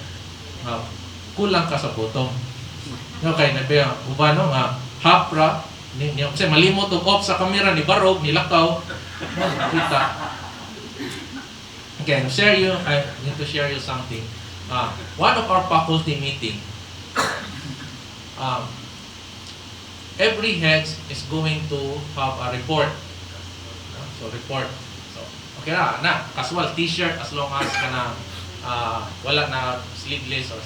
Kulang ka sa bottom. Okay, nabiya, ubano nga, half ra, kasi malimot og off sa camera ni Barog, ni Lakaw, kita. Okay, I need to share you something. One of our faculty meeting, every head is going to have a report. So, report. So, okay na, casual t-shirt as long as kana wala na sleeveless or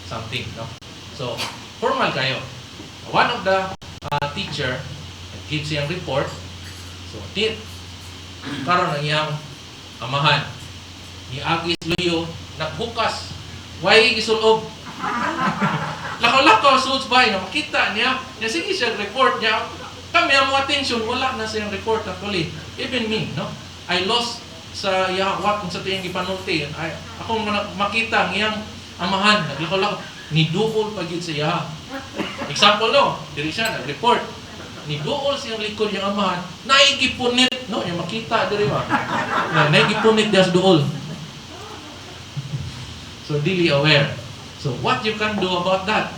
something, no? So, formal kayo. One of the teacher gives siyang report. So, karon ang iyang amahan ni Agis Luyo nagbukas. Why gisulob? Lakaw-lakaw suits by na makita niya. Sige siya report niya. Kami ang mga attention, wala na siyang report actually. Even me, no? I lost sa what kung sa tiyang ipanulti. Ako makita ng iyang amahan, naglakaw-lakaw. Niduol pagid sa iya. Example, no? Diri siya, nag-report. Niduol siyang likod yung amahan. Naigipunit, no? Yung makita, diri ba? Naigipunit diya sa duol. So, dili aware. So, what you can do about that?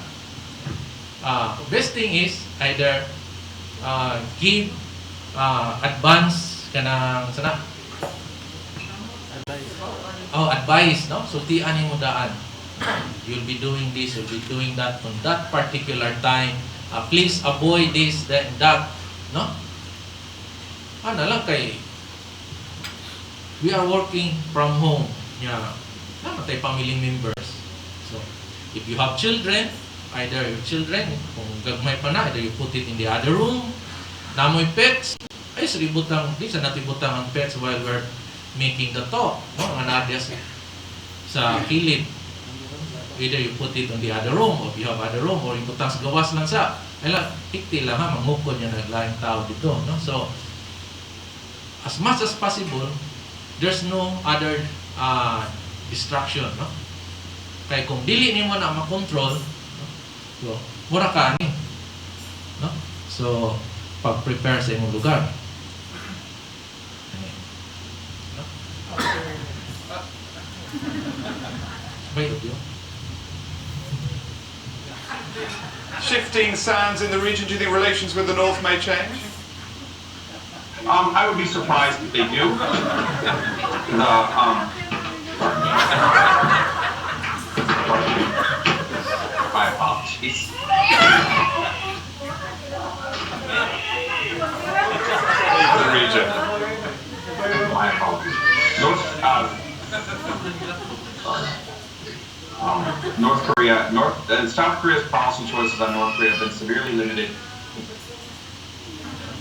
Best thing is, either give advance kanang sana advice, no? So tian mo daan, you'll be doing this, you'll be doing that on that particular time, please avoid this, that, no? Ano lang kay we are working from home, naman tayo family members. So if you have children, either your children, kung gagmay pa na, either you put it in the other room. Namoy pets, ay di sa natibutang ang pets while we're making the talk, no? Ang nadyas sa kilid. Either you put it on the other room, or if you have other room, or ibutang sa gawas lang sa, hikti lang ha, mangukon niya naglaing tao dito, no? So, as much as possible, there's no other distraction, no? Kaya kung dili nimo na makontrol, so, mura ka ni, no? So, pag-prepare sa imong lugar. No? Wait, Shifting sands in the region, do you think relations with the North may change? I would be surprised if they do. My apologies. The region. My apologies. North Korea, South Korea's policy choices on North Korea have been severely limited.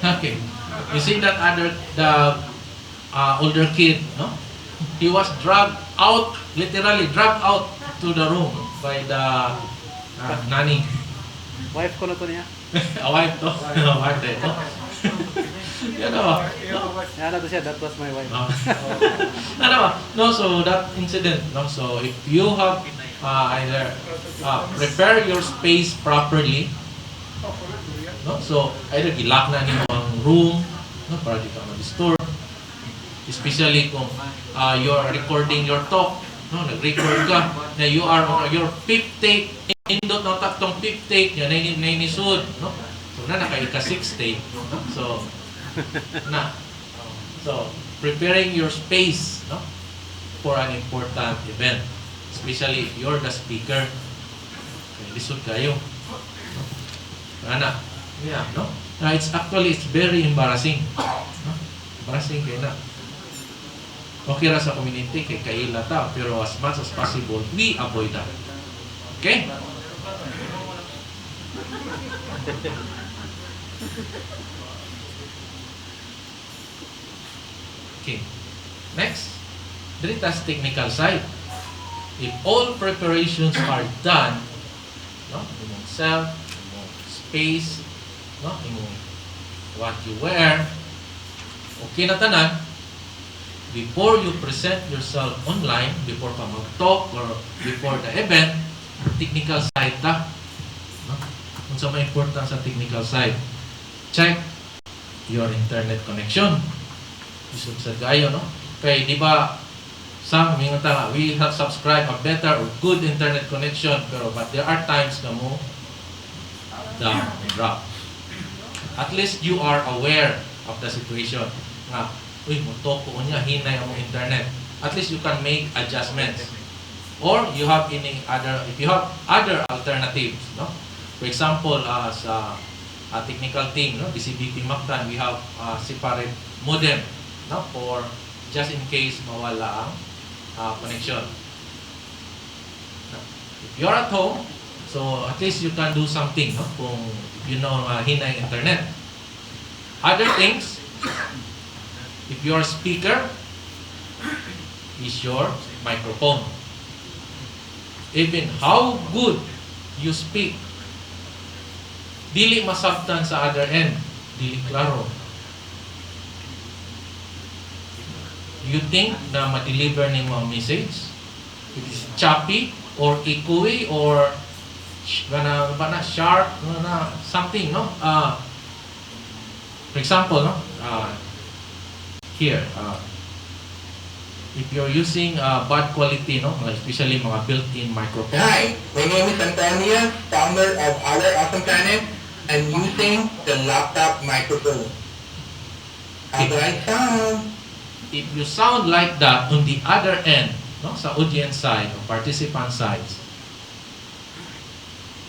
Okay. You see that the older kid, no? He was dragged out, literally dragged out to the room by the nanny. Wife ko na to niya. A wife to. Wife to. Yan ba? Yan na to siya, that was my wife. Ano ba? No, so that incident, no? So if you have either prepare your space properly, no? So either gilock na niyo ang room, no? Para di ka ma-disturb. Especially kung you're recording your talk, no? Nag-record ka, na you are on your fifth take, indot na taktong fifth take, yan na inisud, no? So na naka-6 take, no? So preparing your space, no, for an important event, especially if you're the speaker. Okay, lisod kayo. No? It's very embarrassing. No? Embarrassing kayo na. Okay ra sa community kay kaila ta, pero as much as possible we avoid that. Okay? Okay. Next, Drita's technical side. If all preparations are done, no, imong self, imong space, no, imong what you wear, okay na tanan, before you present yourself online, before ka mag-talk or before the event, technical side ta. No? Kung sa may important sa technical side, check your internet connection. Isog sa gayo, no? Kaya di ba some mga tanga, we have subscribed a better or good internet connection, pero but there are times na mo down and drop. At least you are aware of the situation. Nga, uy, mutoko niya, hinay ang internet. At least you can make adjustments. Or you have any other, if you have other alternatives, no? For example, sa technical team, no, DCBP Mactan, we have separate modem, no, for just in case mawala ang connection. If you're at home, so at least you can do something, no, kung you know hinay internet. Other things, if your speaker is your microphone. Even how good you speak, dili masabtan sa other end, dili klaro. You think na ma-deliver ni mo ang message? It is choppy or echoey or sharp, something, no? For example, no? Here, if you're using bad quality, no, especially mga built-in microphone. Hi, my name is Antonio, founder of Our Awesome Planet. I'm using the laptop microphone. How do I sound? If you sound like that on the other end, no, sa audience side or participant sides,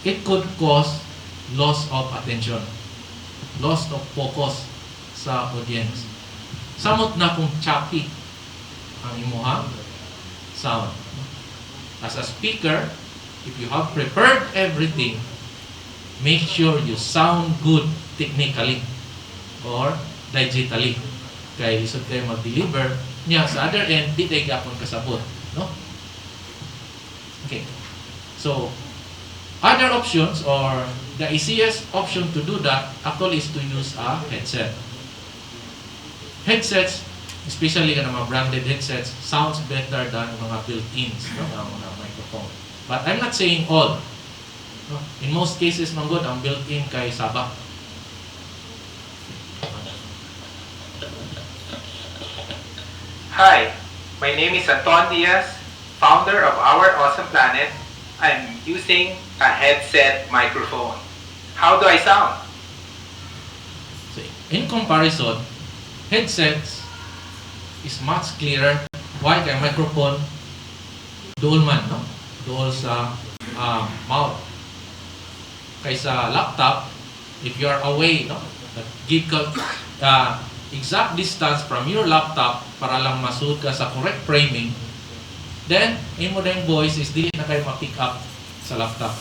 it could cause loss of attention, loss of focus sa audience. Samot na kung choppy ang imuhang sound. As a speaker, if you have prepared everything, make sure you sound good technically or digitally. Kaya isod kayo mag-deliver niya sa other end, di tayo gapon kasabot. No? Okay. So, other options or the easiest option to do that actually is to use a headset. Headsets, especially ka na mga branded headsets, sounds better than mga built-ins, no? Mga microphone. But I'm not saying all. No? In most cases, manggod, ang built-in kay Sabah. Hi, my name is Anton Diaz, founder of Our Awesome Planet. I'm using a headset microphone. How do I sound? So, in comparison, headsets is much clearer. Why? Kaya microphone, dual man, no? Dual sa mouth. Kaysa laptop, if you are away, no? Give ka exact distance from your laptop para lang masuot ka sa correct framing, then, imo na yung voice is dili na kayo ma-pick up sa laptop.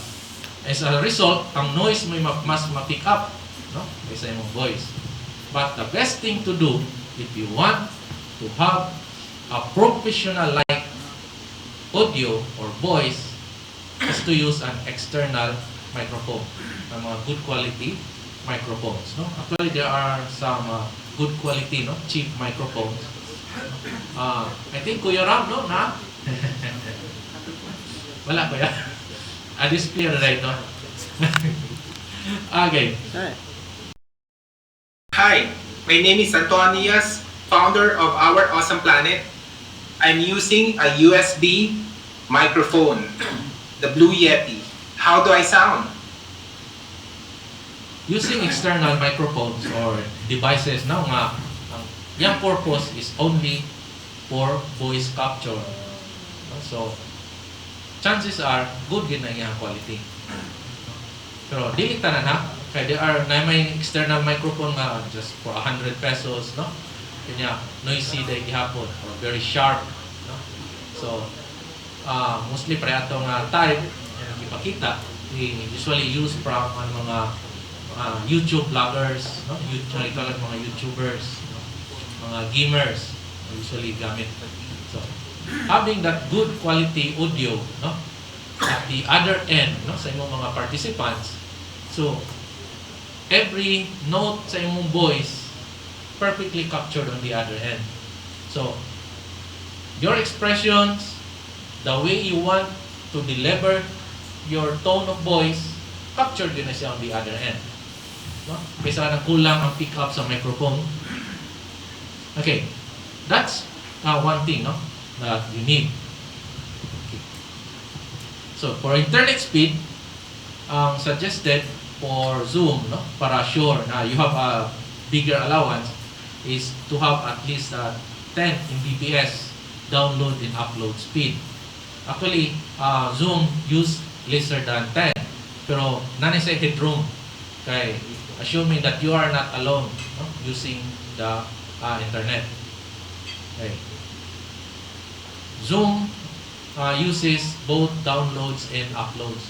As a result, ang noise mo mas ma-pick up, no? Kaysa imong voice. But the best thing to do, if you want to have a professional-like audio or voice, is to use an external microphone. Ng mga good quality microphones. No? Actually, there are some good quality, no, cheap microphones. I think Kuya Ram, no, na? Wala, Kuya. Display na right, no? Okay. Hi, my name is Antonias, founder of Our Awesome Planet. I'm using a USB microphone, the Blue Yeti. How do I sound? Using external microphones or devices now nga, yung purpose is only for voice capture. So, chances are good din na yung quality. Pero dili tanan ha, kaya there are na may external microphone nga just for 100 pesos, no? kanya noisy day gihapon or very sharp, no? So mostly pre atong type ipakita we usually use from mga YouTube vloggers, no? Usually mga YouTubers, no? Mga gamers usually gamit. So having that good quality audio, no? At the other end, no, sa imong mga participants, so every note sa imong voice perfectly captured on the other end. So your expressions, the way you want to deliver your tone of voice, captured din na siya on the other end, no? Kaysa nang kulang ang pick up sa microphone. Okay, that's one thing, no, that you need. So, for internet speed, suggested for Zoom, no, para sure na you have a bigger allowance, is to have at least 10 Mbps download and upload speed. Actually, Zoom use lesser than 10, pero nani sa headroom, kay assuming that you are not alone, no, using the internet. Okay. Zoom uses both downloads and uploads.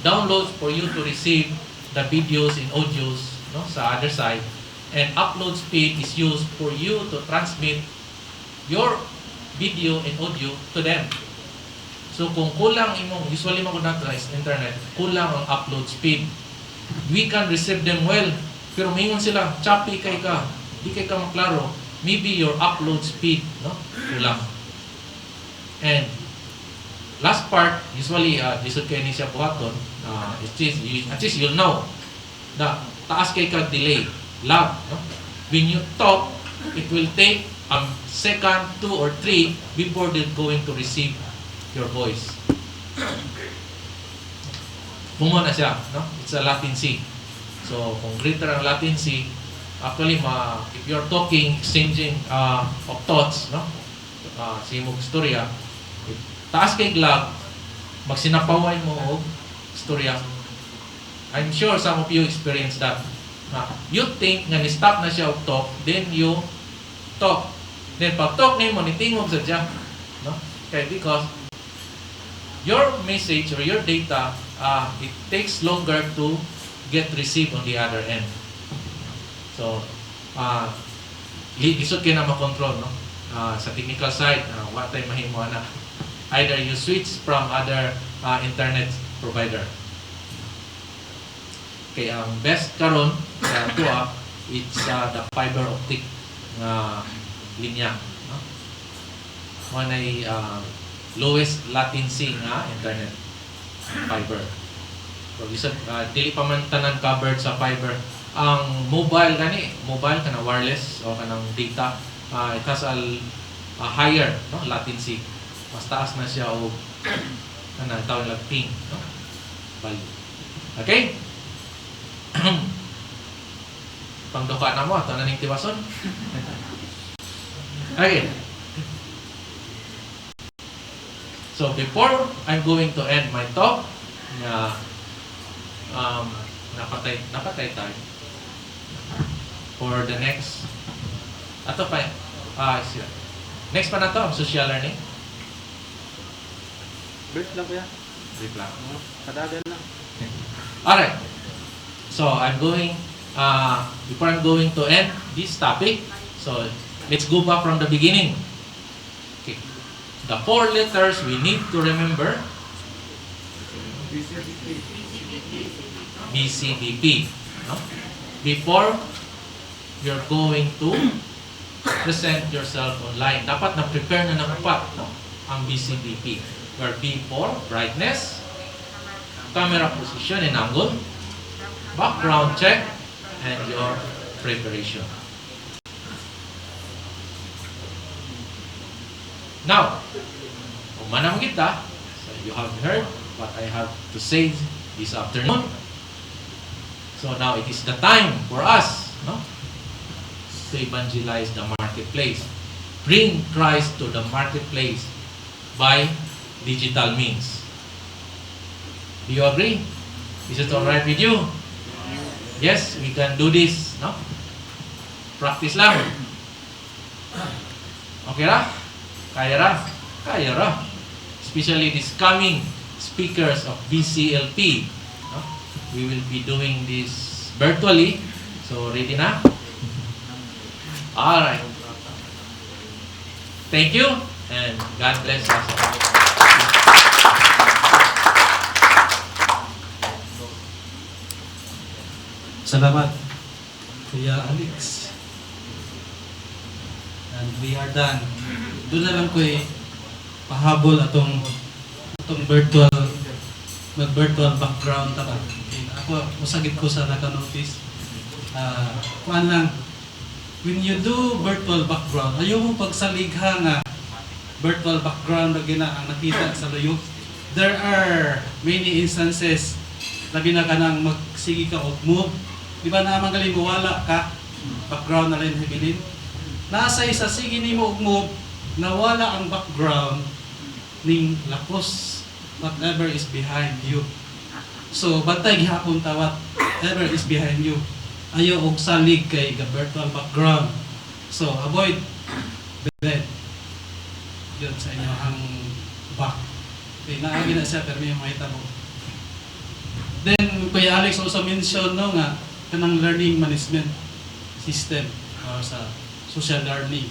Downloads for you to receive the videos and audios, no, sa other side, and upload speed is used for you to transmit your video and audio to them. So kung kulang imong, usually magunat sa internet, kulang ang upload speed, we can receive them well, pero mingon sila choppy kay ka, di kay ka maklaro, maybe your upload speed, no, kulang. And last part, usually, disod kayo ni siya buhaton, at least you'll know na taas kay kag delay, lag, no? When you talk, it will take a second, 2 or 3 before they're going to receive your voice. Pumo na siya, no? It's a latency. So, kung greater ang latency, actually, if you're talking, exchanging of thoughts, no? Sa imong istorya, taas kay lag, magsinapaway mo og istorya. I'm sure some of you experience that. You think nga ni-stop na siya og talk, then you talk. Then pag talk nimo nitingog sa diya, no? Okay, because your message or your data, it takes longer to get received on the other end. So, lisod kayo na makontrol, no? Sa technical side, what tayo mahimo na either you switch from other internet provider. Okay, ang best karon sa tuwa, it's the fiber optic linya, no? One ay lowest latency nga internet fiber. So lisod dili pa man tanan covered sa fiber. Ang mobile kana wireless o kanang data, it has a higher, no, latency. Mas taas na siya o kanang tawag lang ping, no, value. Okay? Pangduka na mo ato na ning tiwason. Okay. So before I'm going to end my talk, napatay tayo for the next next pa na to, ang social learning. Brief lang kuya. Brief lang. Kadagan lang. Alright. So I'm going, before I'm going to end this topic, so let's go back from the beginning. Okay. The 4 letters we need to remember. BCBP. No? Before you're going to present yourself online, dapat na-prepare na ng upat, no, ang BCBP. Where B for brightness, camera position and angle, background check, and your preparation. Now, umanam kita, so you have heard what I have to say this afternoon. So now it is the time for us, no, to evangelize the marketplace. Bring Christ to the marketplace by digital means. Do you agree? Is it alright with you? Yes, we can do this, no? Practice lang. Okay ra? Kaya ra? Kaya ra. Especially these coming speakers of BCLP. No? We will be doing this virtually. So, ready na? Alright. Thank you and God bless us all. Salamat, Kuya Alex. And we are done. Doon na lang ko pahabol atong virtual mag-virtual background ta ba. Ako usagit ko sa naka-notice. Kuan lang, when you do virtual background, ayaw mo pagsaligha nga virtual background na gina ang nakita sa layo. There are many instances labi na ka nang magsige ka og move. Di ba na magaling wala ka background na rin hibilin? Nasa isa sige nimo og move nawala ang background ning lapos whatever is behind you. So bantay gihapon ta whatever is behind you. Ayo og salig kay virtual background. So avoid bed. Yun sa inyo ang back. Okay, naagi na siya pero may makita mo. Then Kuya Alex also mentioned no nga kanang learning management system or sa social learning.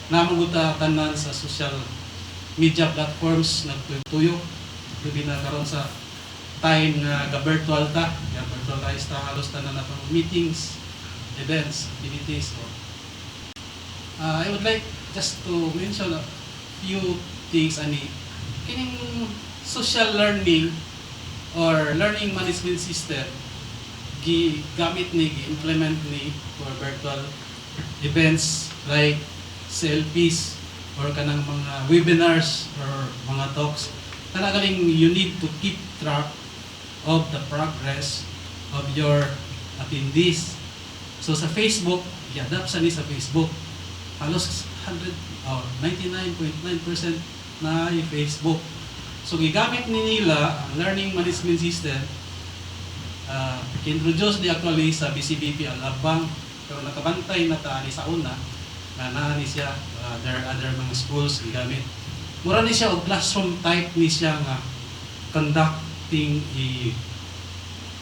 Namaguta tanan sa social media platforms nagtuyo. Labi na karon sa time nga virtual ta, virtualize ta halos tanan natong meetings, events, activities. So, I would like just to mention a few things ani kining social learning or learning management system gamit ni implement ni for virtual events like CLPs or kanang mga webinars or mga talks. Kanagaling you need to keep track of the progress of your attendees. So sa Facebook, i-adapt sa ni sa Facebook. Halos 99.9% na yung Facebook. So gigamit ni nila ang learning management system. Introduce di actually sa BCBP Alabang pero nakabantay na ta ni sa una na naani siya there are other mga schools gigamit. Mura ni siya og classroom type ni siya nga conducting a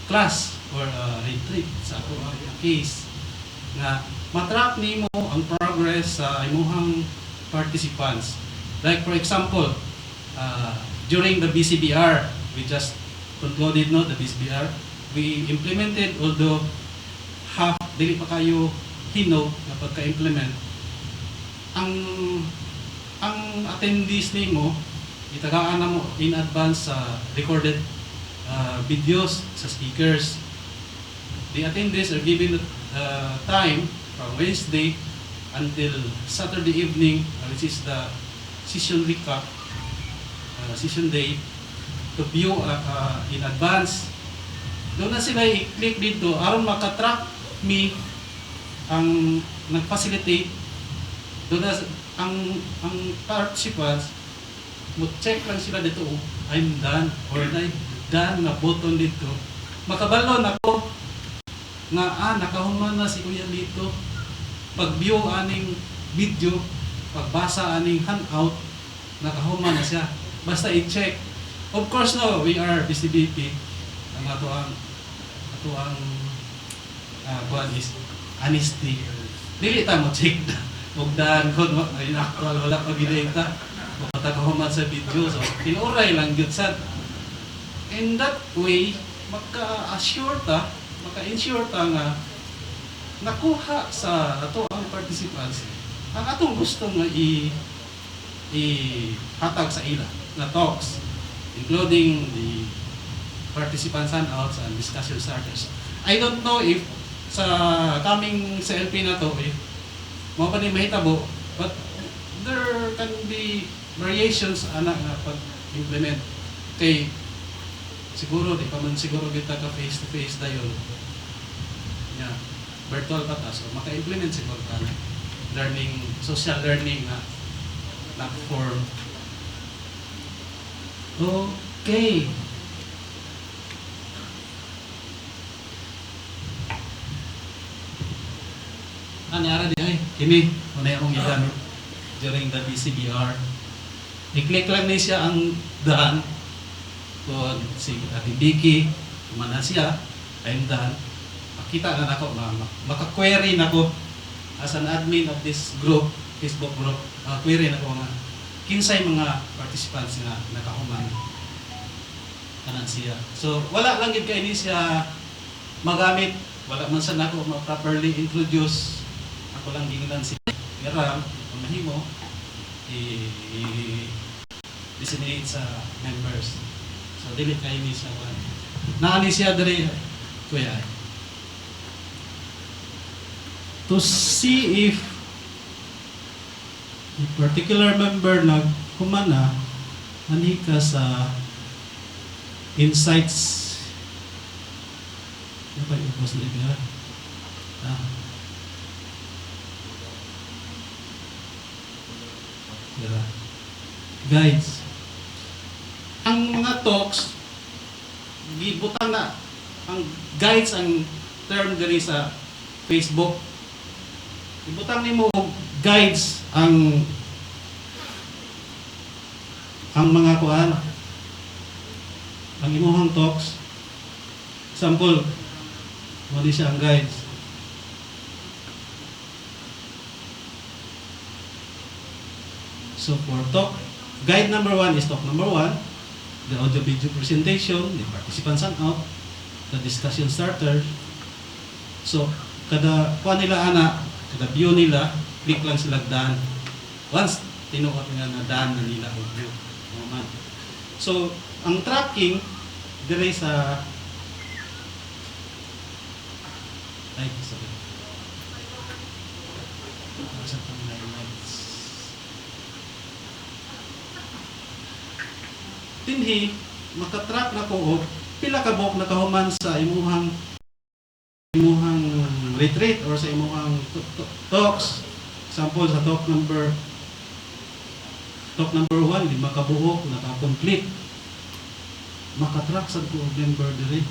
class or retreat sa ako case nga matrack nimo ang progress sa imuhang participants. Like for example, during the BCBR, we just concluded no the BCBR. We implemented, although half, dili pa kayo hinog na pagka-implement, ang attendees nimo itagaan na mo in advance sa recorded videos sa speakers. The attendees are given time from Wednesday until Saturday evening, which is the session recap, session day, to view in advance. Doon na sila i-click dito aron makatrack me ang nag-facilitate. Doon na ang participants mo check lang sila dito, I'm done or I'm done na button dito. Makabalon ako nga nakahuman na si Kuya dito. Pag-view aning video, pagbasa aning handout, nakahuman na siya. Basta i-check. Of course no, we are BCBP. Ang ato ang kuan is honesty. Dili ta mo check na. Ugdan kon ay actual wala pa gidata. Mapatakahuman sa video. So tinuray lang gyud sad. In that way, maka-ensure ta nga nakuha sa ato ang participants ang atong gusto nga i-hatag sa ila na talks, including the participants handouts and discussion starters. I don't know if sa coming sa LP na to, if mo pa ni mahitabo, but there can be variations anak nga pag-implement. Kay siguro, di pa man siguro kita ka face-to-face dayon. Yeah, virtual pa ta. So, maka-implement siguro ka na learning, social learning na platform. Okay. Ano yara di ay? Kini, muna akong gigamit during the BCBR. I-click lang ni siya ang daan. Kung si Ate Vicky, kumana siya, I'm done. Makita na ako, maka-query na ko as an admin of this group, Facebook group, query na ko nga kinsay mga participants nga nakahuman kanan siya. So, wala lang gid kay ni siya magamit, wala man sa nako ma-properly introduce. Ako lang gingan si Garam, kung mahimo, i-disseminate sa members. So, dili kayo ni siya. Naani siya dali, kuya. To see if a particular member nagkumana, ani ka sa insights. Ano pa yung post na ibigara? Guides. Ang mga talks, gibutang na. Ang guides ang term diri sa Facebook. Ibutang nimo guides ang mga kuan, ang imuhang talks. Sample, wali siya ang guides. So for talk, guide number 1 is talk number 1, the audio video presentation, the participants hangout, the discussion starter. So kada kuan nila ana, kada view nila, click lang sila daan. Once tinuot nga na daan na nila ang view. So ang tracking dire sa sorry. Sa highlights. Tinhi makatrack na ko og pila ka buok nakahuman sa imuhang retreat or sa imuhang talks. Example sa talk number 1, 5 ka buok naka-complete. Makatrack sad ko og member diri.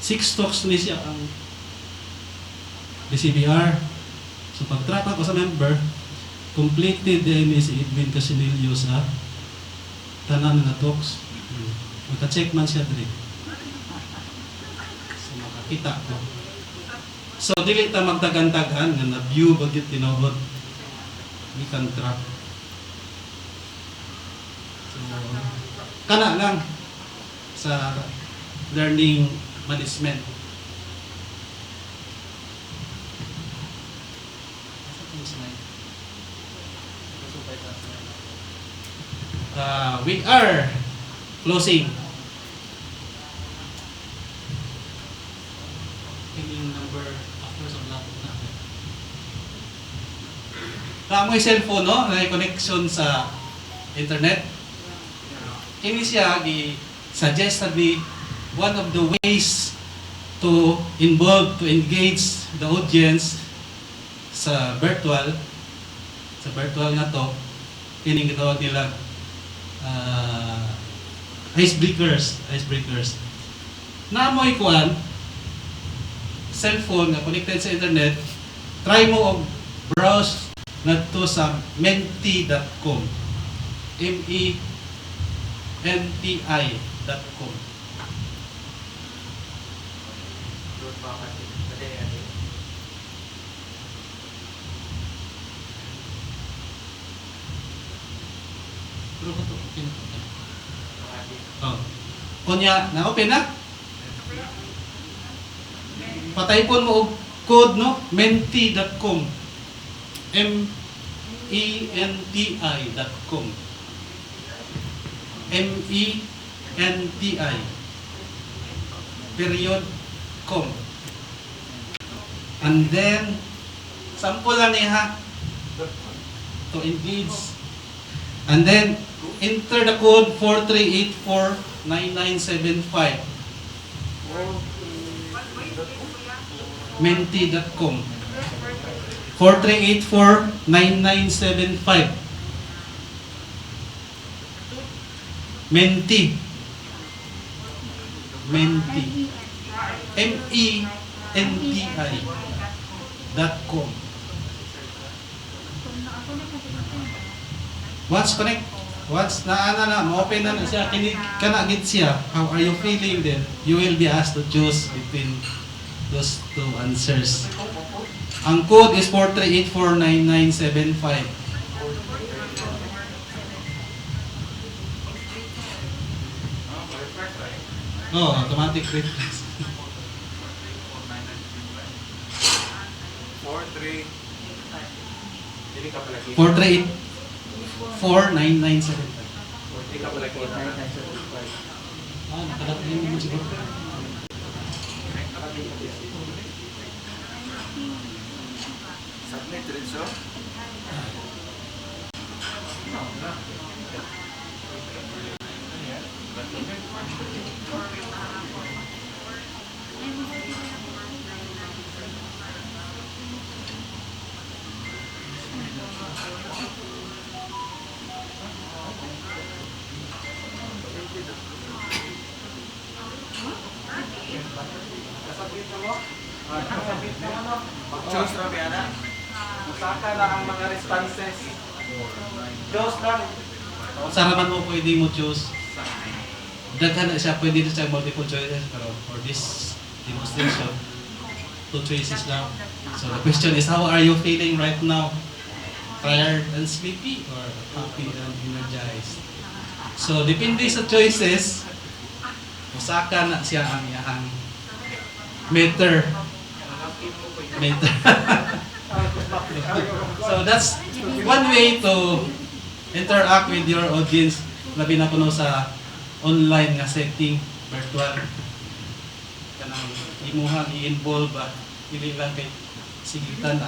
6 talks ni siya ang BCBR. So pag-track ako sa member, completed din ni si Edwin Casinillo sa tanan nga talks. Maka-check man siya diri. So makakita ko. So dili ta magtagan-tagan nga na-view bagit tinuod. We can track. So kana lang sa learning management. We are closing. Tingin number after sa laptop natin. May cellphone, no? May connection sa internet. Kini siya gi-suggest na be one of the ways to engage the audience sa virtual nga to. Kining gitawag nila icebreakers. Namoy kuan cellphone nga connected sa internet, try mo og browse ngadto sa menti.com. menti.com. Kunya, na-open na? Pataypon mo og code, no? menti.com. menti.com. menti. Period. Com. And then, sample lang niya to engage. And then, enter the code 43849975. menti.com 43849975. Menti. nti.com. Once ma-open na siya, kinig ka na gid siya, how are you feeling then? You will be asked to choose between those two answers. Ang code is 438499975. Oh, automatic reflex. 438499975. Nakalagay mo siguro. Choose na ba na? Masaka na ang mga responses. Choose lang. Saraman mo pwede mo choose. Daghan na siya, pwede na siya multiple choices, pero for this demonstration, 2 choices lang. So the question is, how are you feeling right now? Tired and sleepy or happy and energized? So depende sa choices, usaka na siya ang iyang meter. So that's one way to interact with your audience, labi na kuno sa online nga setting, virtual. Kanang imuhang i-involve ba, hindi lang kay sigitan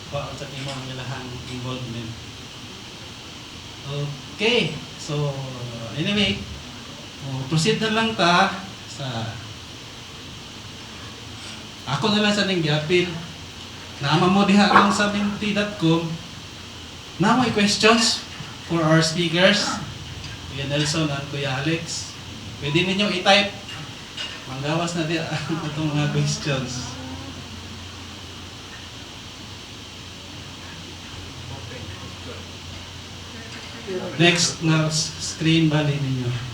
pa sa imong ilahang involvement. Okay, so anyway, proceed na lang ta sa ako na lang sa ning giapil. Naama mo diha lang sa menti.com. Na may questions for our speakers, Kuya Nelson at Kuya Alex. Pwede ninyo i-type. Manggawas na diha itong mga questions. Next na screen bali ninyo.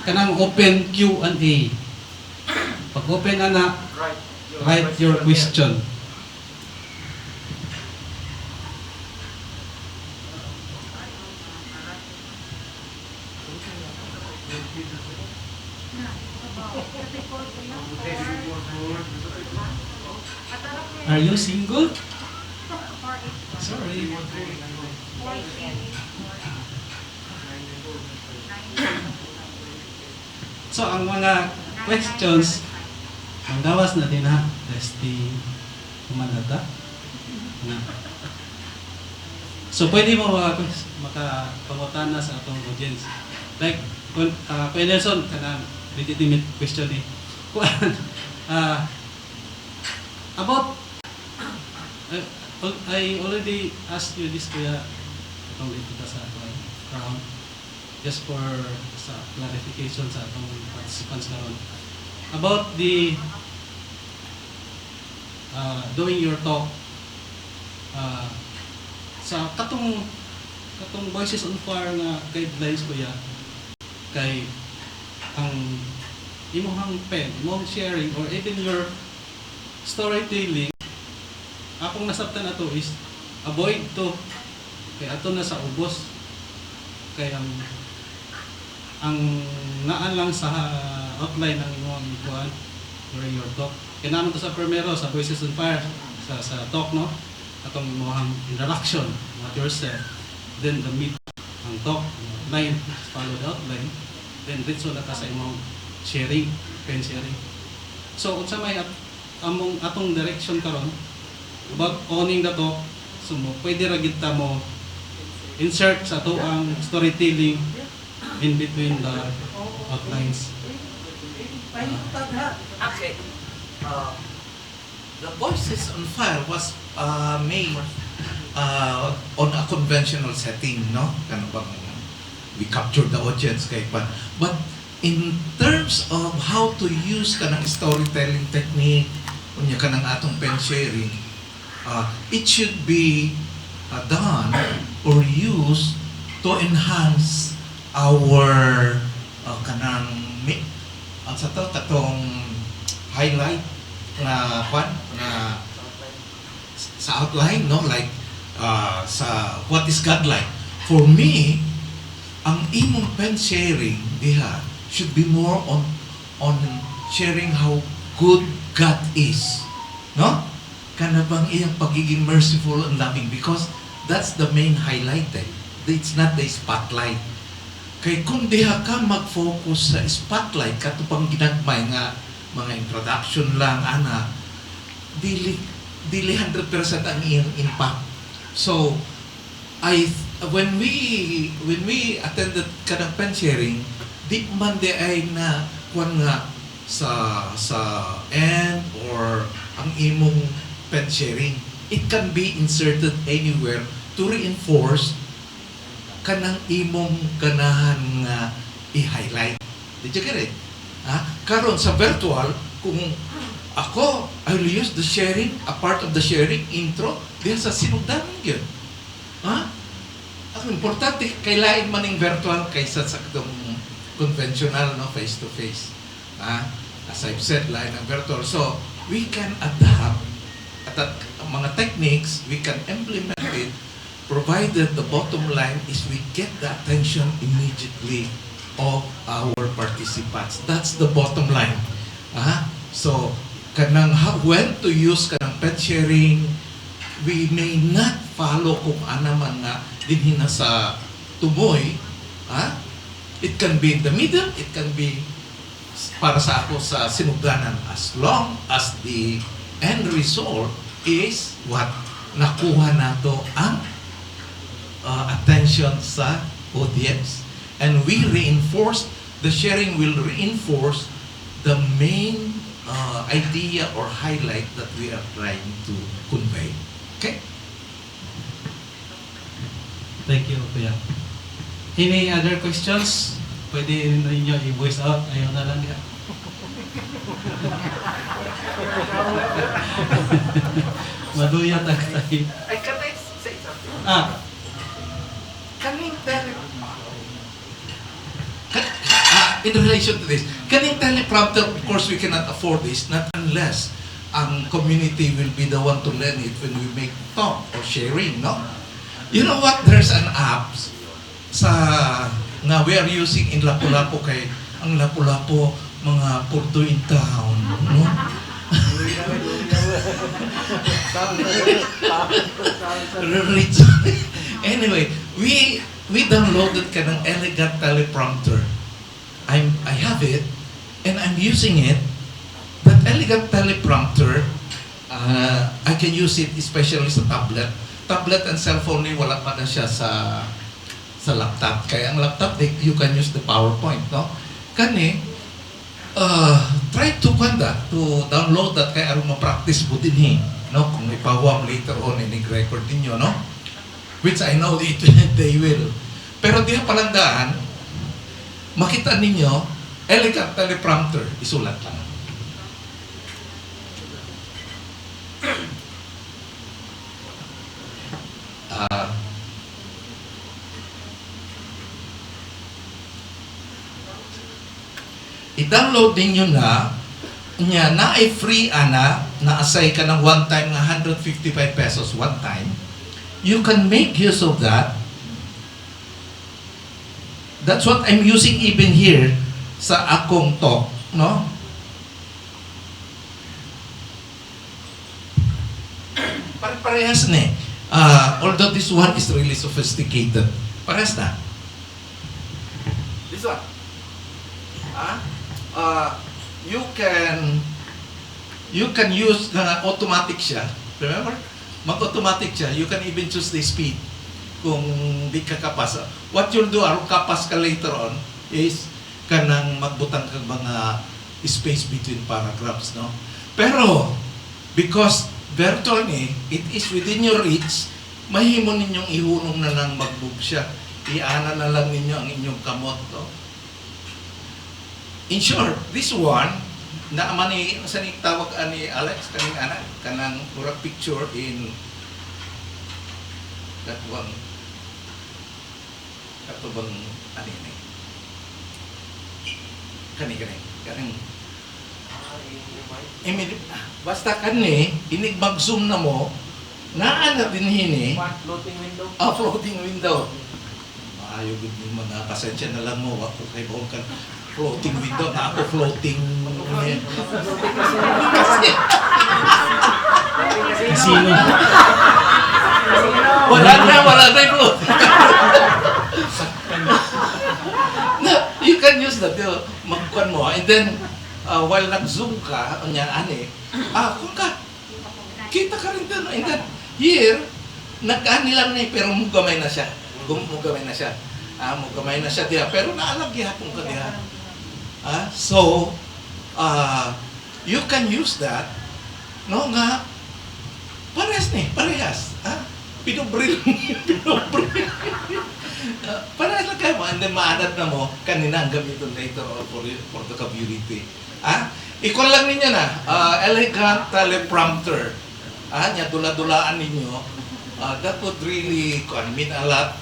Kanang open Q&A. Pag open na write your question. Are you single? Sorry. So, ang mga questions, ang gawas na din ha, testing, kumanata. So, pwede mo makapangutan na sa atong audience. Like, Kuya Nelson, kanang legitimate question eh. About, I already asked you this, Kuya, itong dito sa crown, just for sa clarification sa atong participants karon about the doing your talk sa katong Voices on Fire nga guidelines Kuya, kay ang imong pen, imong sharing or even your storytelling, akong nasabtan ato is avoid to kay ato na sa ubos, kay ang naan lang sa outline ng imong ikuan during your talk. Kailangan to sa primero sa Voices on Fire sa talk, no? Atong imong introduction about yourself, then the mid ang talk, line follow the outline, then dito na ta sa imong sharing, pen sharing. So unsa may among atong direction karon about owning the talk, so pwede ra gid ta mo insert sa to ang storytelling in between the outlines. Okay. The Voices on Fire was made on a conventional setting, no? Kano bang we capture the audience kay pan. But in terms of how to use kanang storytelling technique, unya kanang atong pen sharing, it should be done or used to enhance our kanang sa to katong highlight na na sa outline, no, like sa what is God like. For me, ang imong pen sharing diha should be more on sharing how good God is, no? Kana bang iyang pagiging merciful and loving, because that's the main highlight. It's not the spotlight. Kay kung diha ka mag-focus sa spotlight katupang ginagmay nga mga introduction lang ana, dili 100% ang iyang impact. So when we attended kanang pen sharing, di man di ay na kuan nga sa end or ang imong pen sharing, it can be inserted anywhere to reinforce kanang imong ganahan nga i-highlight. Did you get it? Karon sa virtual, kung ako, I will use the sharing, a part of the sharing intro, diya sa sinugdanan yun. Ang importante, kailain man ng virtual kaysa sa itong conventional, no, face-to-face. As I've said, lain ng virtual. So, we can adapt at mga techniques, we can implement it, provided the bottom line is we get the attention immediately of our participants. That's the bottom line. So, kanang when to use kanang pen sharing, we may not follow kung ano man nga dinhi na sa tumoy. It can be in the middle, it can be para sa ako sa sinugdanan, as long as the end result is what? Nakuha nato ang attention sa audience, and we reinforce, the sharing will reinforce the main idea or highlight that we are trying to convey. Okay? Thank you, Kuya. Any other questions? Pwede ninyo i-voice out. Ayaw na lang yan. Maduyat ang tayo. Can I say something? In relation to this, kaning teleprompter, of course, we cannot afford this, not unless ang community will be the one to learn it when we make talk or sharing, no? You know what? There's an app sa nga we are using in Lapu-Lapu, kay ang Lapu-Lapu mga purto in town, no? Anyway, we downloaded kanang elegant teleprompter. I have it and I'm using it. That elegant teleprompter, I can use it especially sa tablet. Tablet and cellphone ni wala pa na siya sa laptop. Kaya ang laptop, you can use the PowerPoint, no? Kani, try to download that kaya aron ma-practice mo din, no? Kung ipawam later on, record ninyo, no? Which I know they will. Pero di palang daan, makita ninyo, elegant teleprompter, isulat lang. I-download ninyo na ay free na-assign ka ng one time na 155 pesos one time. You can make use of that. That's what I'm using even here sa akong talk, no? Parehas na although this one is really sophisticated. Parehas na. This one. You can use automatic siya. Remember? Mag-automatic siya. You can even choose the speed kung di ka kapas. What you'll do, aron kapas ka later on, is kanang magbutang kang mga space between paragraphs, no? Pero, because virtual it is within your reach, mahimo ninyong ihunong na lang mag-move siya. Iana na lang ninyo ang inyong kamot. No? In short, this one, na mani sa ni tawag ani Alex kaning anak kanang murag picture in that one katubang ani ni kaning basta kani inig mag-zoom na mo naa na din hini Floating window. floating window maayo gud ni mga pasensya na lang mo ako kay bawon kan floating window na ako floating Casino. wala na float. No, you can use that magkuan mo and then while nag-zoom ka anya ani kung ka kita ka rin doon and then here nag-ani lang na pero mugamay na siya mugamay na siya diha pero naalagihapon ka diha. So, you can use that, no, nga, parehas, pinobril, parehas lang kayo, and then maadat na mo, kanina ang gamiton later or for vocabulary. Ikon lang ninyo na, elegant teleprompter, nya dula-dulaan ninyo, that would really mean a lot.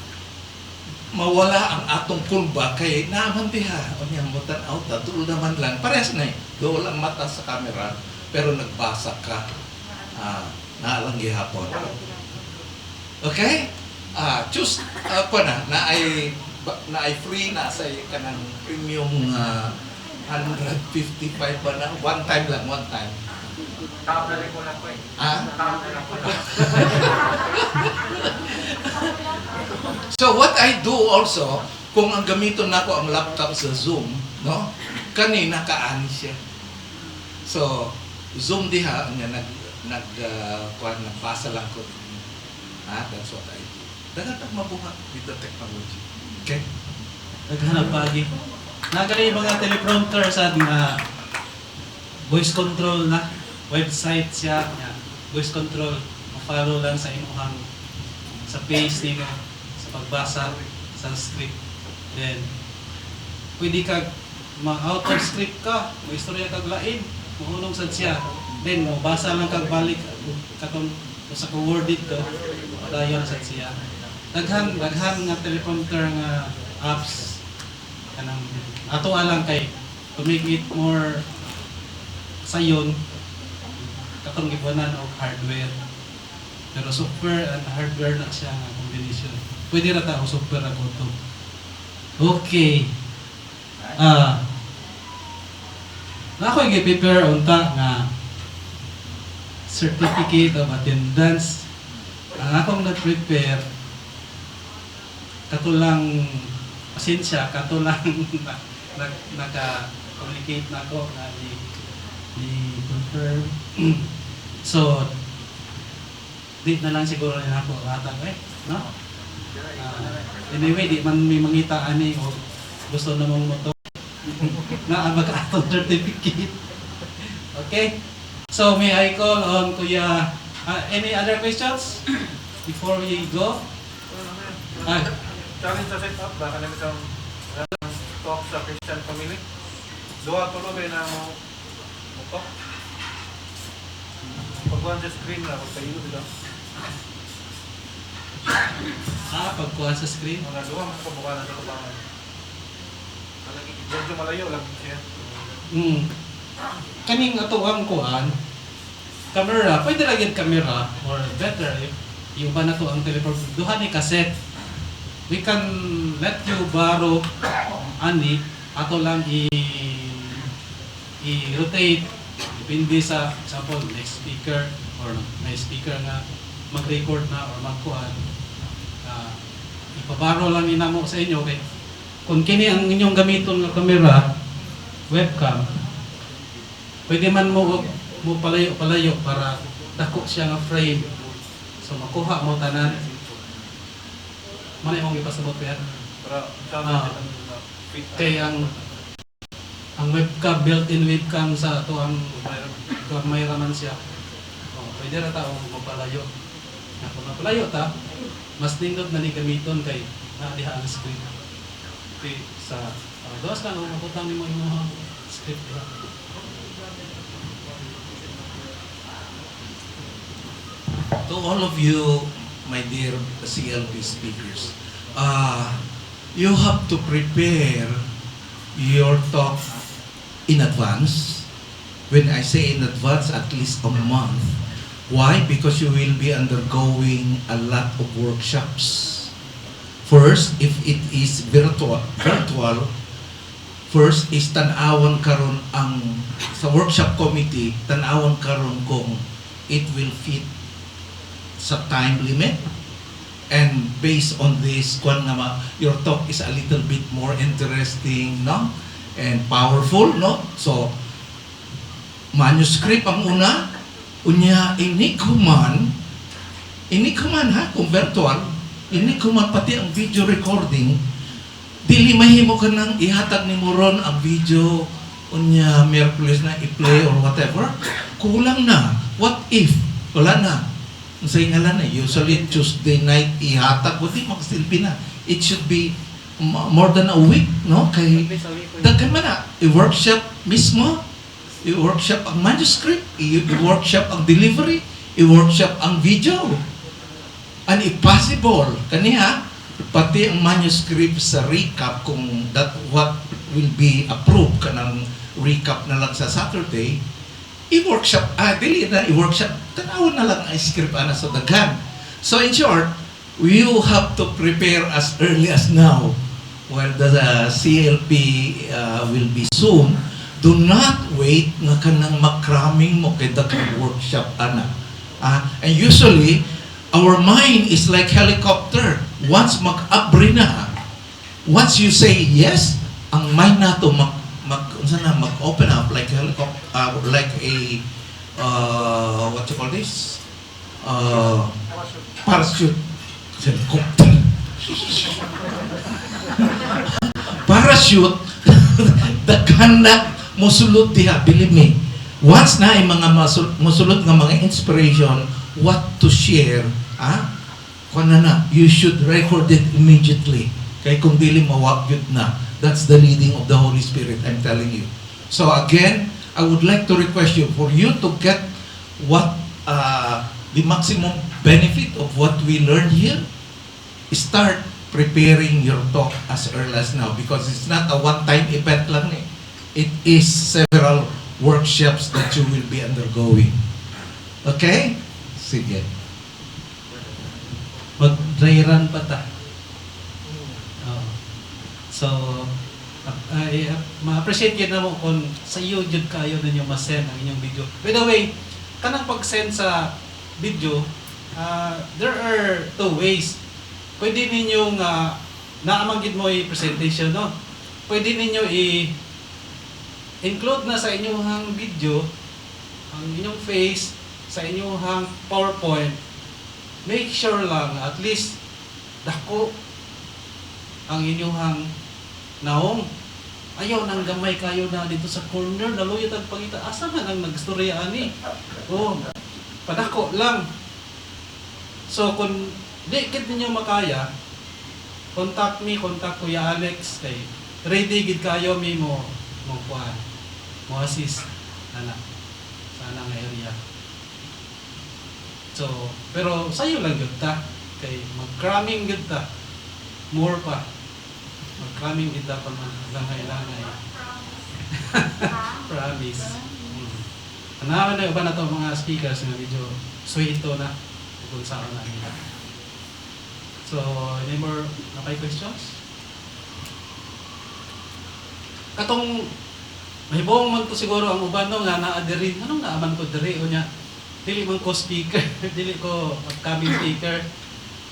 Mawala ang atong kulba kay naman diha o niyang mutan out doon naman lang parehas na doon lang mata sa camera pero nagbasa ka naalang gihapon okay choose na ay free na sa kanang premium 155 ba na one time So what I do also, kung ang gamiton nako ang laptop sa Zoom, no? Kanina kaani siya. So Zoom diha nga nagbasa lang ko. That's what I do. Dagat mabuhat with the technology. Okay? Naghanap pagi. Nagani mga teleprompter sa voice control na website siya voice control ma-follow lang sa imuhang sa page nila sa pagbasa sa script then pwede kag ma-out of script ka may istorya kag lain mahunong sad siya then mabasa lang kag balik katong sa worded to padayon sad siya daghan nga teleprompter nga apps kanang ato alang kay to make it more sayon katong gibuanan og hardware pero software and hardware na siya nga combination pwede ra ta og software ako to okay na ako i-prepare unta nga certificate of attendance ang akong nag-prepare katulang pasensya katulang naka-communicate na ako na i-confirm so date na lang siguro rin ako atag no? Anyway, di man may mangita ani o gusto na mong moto na mag-atong certificate okay so may I call on Kuya any other questions before we go? Challenge sa setup, baka namin sa talk sa Christian family. Doa tulo ba na mo talk? Pagkuhan sa screen na, pagkayo dito. Pagkuhan sa screen? Mga doa, mas kabuka na sa kabangan. Medyo malayo lang siya. Kaning atuang kuhan, camera, pwede lagyan camera or better if yung ba na to ang teleprompter, duha ni cassette. We can let you borrow ani ato lang i-rotate depende sa example next speaker or may speaker nga mag-record na or magkuhan ipabaro lang ninamo sa inyo kay kung kini ang inyong gamiton nga camera webcam pwede man mo palayo para dako siya nga frame so makuha mo tanan man imong ipasabot yan kay ang webcam built-in webcam sa ato ang may raman siya pwede ra tao magpalayo Kung napalayo ta, mas nindot na ni gamiton kay diha ang script. Okay, sa gawas lang kung makutang ni mo yung script diha. To all of you, my dear CLP speakers, you have to prepare your talk in advance. When I say in advance, at least a month. Why? Because you will be undergoing a lot of workshops. First, if it is virtual, first is tanawan karon ang sa workshop committee, tanawan karon kung it will fit sa time limit, and based on this kung nga your talk is a little bit more interesting, no, and powerful, no, so manuscript ang una, unya ini kuman ha, kung virtual, ini kuman pati ang video recording, dili mahimo ka nang ihatag ni mo ron ang video unya Merkulis na i-play or whatever, kulang na. What if wala na sa ngalan na usually Tuesday night ihatag, buti magsilbi na. It should be more than a week, no? Kay daghan man na i-workshop mismo, i-workshop ang manuscript, i-workshop ang delivery, i-workshop ang video. And if possible, kaniha pati ang manuscript sa recap, kung that what will be approved kanang recap na lang sa Saturday, i-workshop, dili na i-workshop, tanawon na lang ang script ana sa daghan. So in short, you have to prepare as early as now while the CLP will be soon. Do not wait nga kanang makraming mo kay daghang workshop ana. And usually, our mind is like helicopter. Once mag-abri na, once you say yes, ang mind nato mag-open up like a helicopter, like a what you call this? Parachute. Helicopter. Parachute. Daghan na mosulot diha, believe me. Once na ay mga mosulot nga mga inspiration, what to share, you should record it immediately. Kay kung dili mawag yun na. That's the leading of the Holy Spirit, I'm telling you. So again, I would like to request you, for you to get what the maximum benefit of what we learned here, start preparing your talk as early as now, because it's not a one-time event lang eh. It is several workshops that you will be undergoing. Okay? Sige. Mag-dry run pa ta. So, ma-appreciate yun na mo kung sa iyo jud kayo ninyo ma-send ang inyong video. By the way, kanang pag-send sa video, there are two ways. Pwede ninyong naamanggit mo i-presentation, no? Pwede ninyo i-include na sa inyong video ang inyong face, sa inyong PowerPoint. Make sure lang at least dako ang inyong naong. Ayaw nang gamay kayo na dito sa corner, naluyot ang pangita. Asa man ang nagstorya ani? Padako lang. So kung di kit ninyo makaya, contact Kuya Alex kay ready gid kayo mi mo kuan. Mo assist ana sa nang area. So, pero sayo lang gyud ta kay mag-cramming gyud ta. More pa. Mag-cramming gyud ta pag langay-langay. Promise. Anaman na ba na to mga speakers nga medyo sweeto na kung saan na nila. So, any more questions? Katong mahibong man to siguro ang uban no nga naa diri. Anong naaman ko diri o niya? Dili man ko speaker, dili ko upcoming speaker.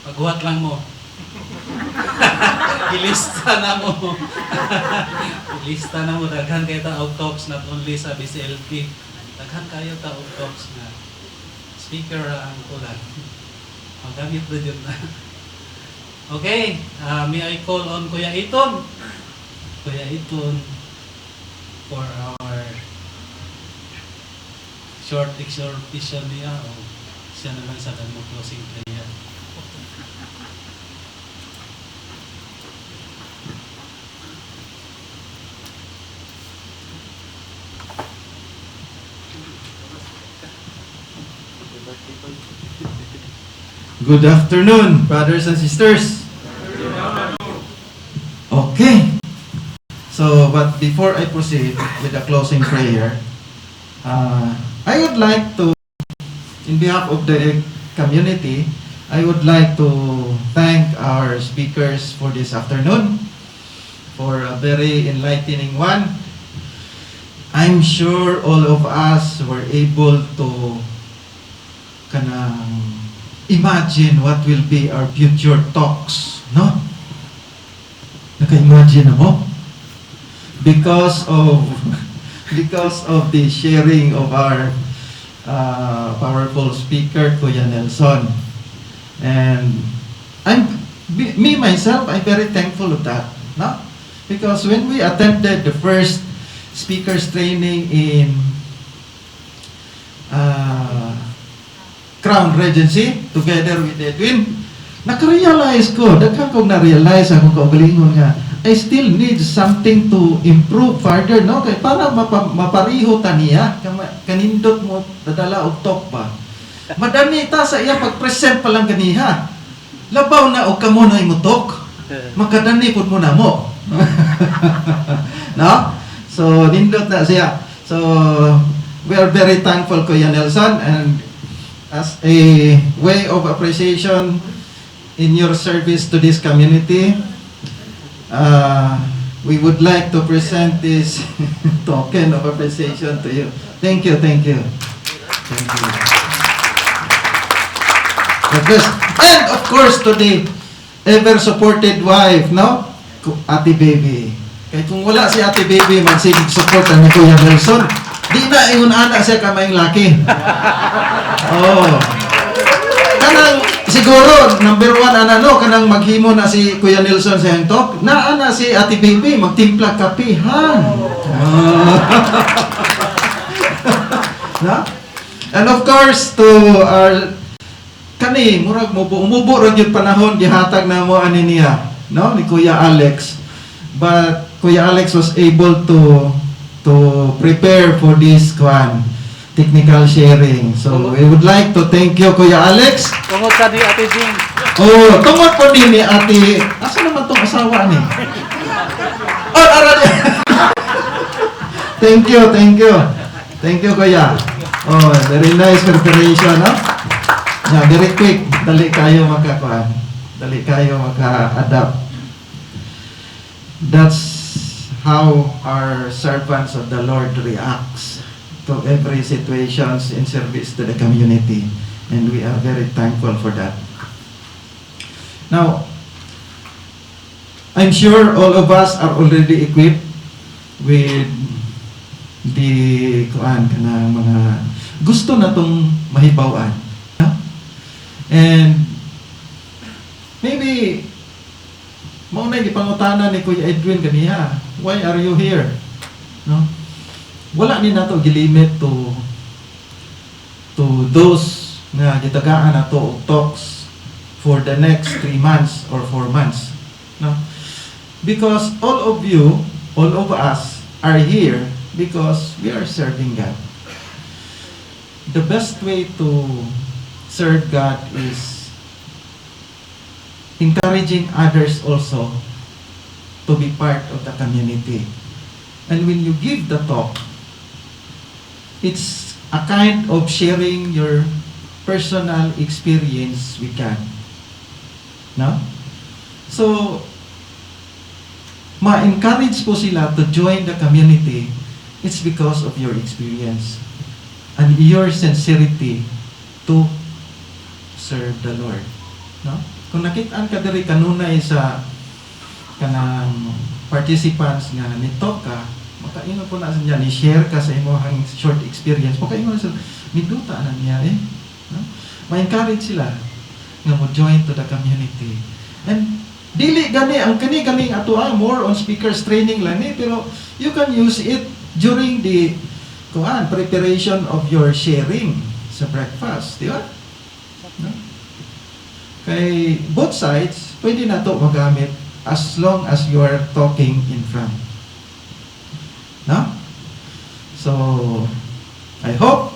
Paghuwat lang mo. Ilista na mo. Ilista na mo. Daghan kayo ta og talks, not only sa BCLP. Daghan kayo ta og talks na speaker ang kulan. Magamit na dyan na. Okay, may I call on Kuya Iton? Kuya Iton for our short exhortation niya o siya naman sa kanong closing prayer. Good afternoon, brothers and sisters. Okay. So, but before I proceed with the closing prayer, I would like to, in behalf of the community, I would like to thank our speakers for this afternoon for a very enlightening one. I'm sure all of us were able to imagine what will be our future talks, no? Naka-imagine mo? Because of the sharing of our powerful speaker, Kuya Nelson. And myself, I'm very thankful of that, no? Because when we attempted the first speakers training in Crown Regency together with Edwin, nakarealize ko, daghan kong na-realize akong kaugalingon nga, I still need something to improve further, no? Kaya para mapariho ta niya, kanindot mo dadala og talk ba. Madani ta sa iya pag-present pa lang ganiha. Labaw na og kamo na imutok. Makadani pud mo na mo. No? So nindot na siya. So we are very thankful Kuya Nelson, and as a way of appreciation in your service to this community, we would like to present this token of appreciation to you. Thank you, thank you. Thank you. God bless. And of course to the ever-supported wife, no? Ate Baby. Kaya kung wala si Ate Baby, mag-support ni Kuya Nelson, di na ingon anak siya kamayong laki. Oh. Kanang siguro number 1 kanang maghimo na si Kuya Nelson sa iyang talk. Naa si Ate Baby magtimpla kape, ha? No? And of course to our murag umubo ra gyud panahon gihatag na mo ani niya, no? Ni Kuya Alex. But Kuya Alex was able to prepare for this technical sharing. So we would like to thank you, Kuya Alex. Tungod sa di Ate Jing. Oh, tungod po din ni Ate. Asa naman tong asawa ni? Oh, ara. Thank you, thank you. Thank you, Kuya. Oh, very nice preparation, no? Yeah, very quick. Dali kayo maka-adapt. That's how our servants of the Lord reacts to every situations in service to the community, and we are very thankful for that. Now, I'm sure all of us are already equipped with the mga gusto na tong mahibawan, no? And maybe mauna gipangutana ni Kuya Edwin ganiha, why are you here? No? Wala ni nato gilimit to those nga gitagaan nato og talks for the next 3 months or 4 months, no? Because all of you, all of us are here because we are serving God. The best way to serve God is encouraging others also to be part of the community. And when you give the talk, it's a kind of sharing your personal experience with God. No? So, ma-encourage po sila to join the community. It's because of your experience and your sincerity to serve the Lord. No? Kung nakitaan ka diri kanunay sa kanang participants nga nito ka, makaingon po na sa niya, ni-share ka sa imong short experience, makaingon sa miduta na niya no? Ma-encourage sila nga mo join to the community. And dili gani ang kani ato more on speakers training lang pero you can use it during the preparation of your sharing sa breakfast, di ba? No? Kay both sides, pwede na to magamit as long as you are talking in front. No? So, I hope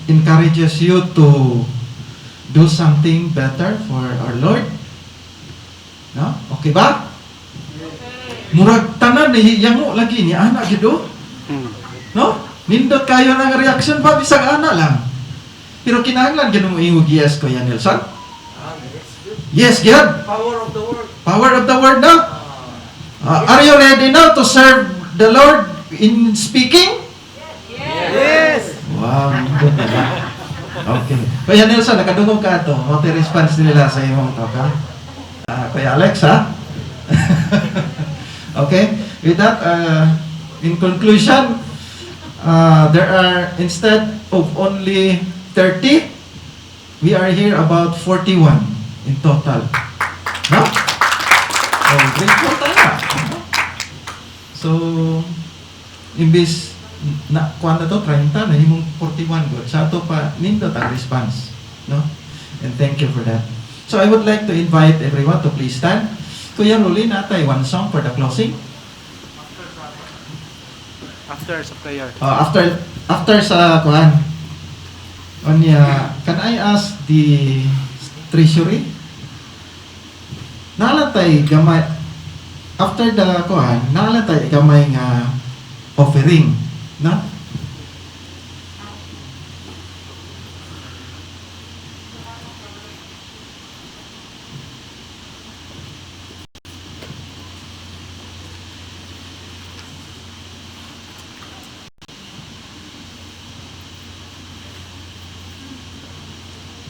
encourages you to do something better for our Lord? No? Okay ba? Murag tanan yang mo lagi ni anak gitu. No? Nindot kayo ng reaction pa bisag ana lang. Pero kinahanglan gyud mo ingog yes ko yan, Nelson. Yes, gyud. Power of the word. Power of the word now. Are you ready now to serve the Lord in speaking? Yes. Wow, good na ba? Okay. Kuya Nelson, nakadungog ka ito. What the response nila sa imong talk, ha? Kuya Alex, ha? Okay. With that, in conclusion, there are, instead of only 30, we are here about 41 in total. No? Oh, grateful tayo. So, imbis na kuan na to 30 na himong 41 good. Sa ato pa nindot ang response, no? And thank you for that. So I would like to invite everyone to please stand. Kuya Luli, natay one song for the closing. After sa prayer. After sa kuan. Onya, can I ask the treasury? Nalatay gamay after the kuan, nalatay gamay nga offering, no?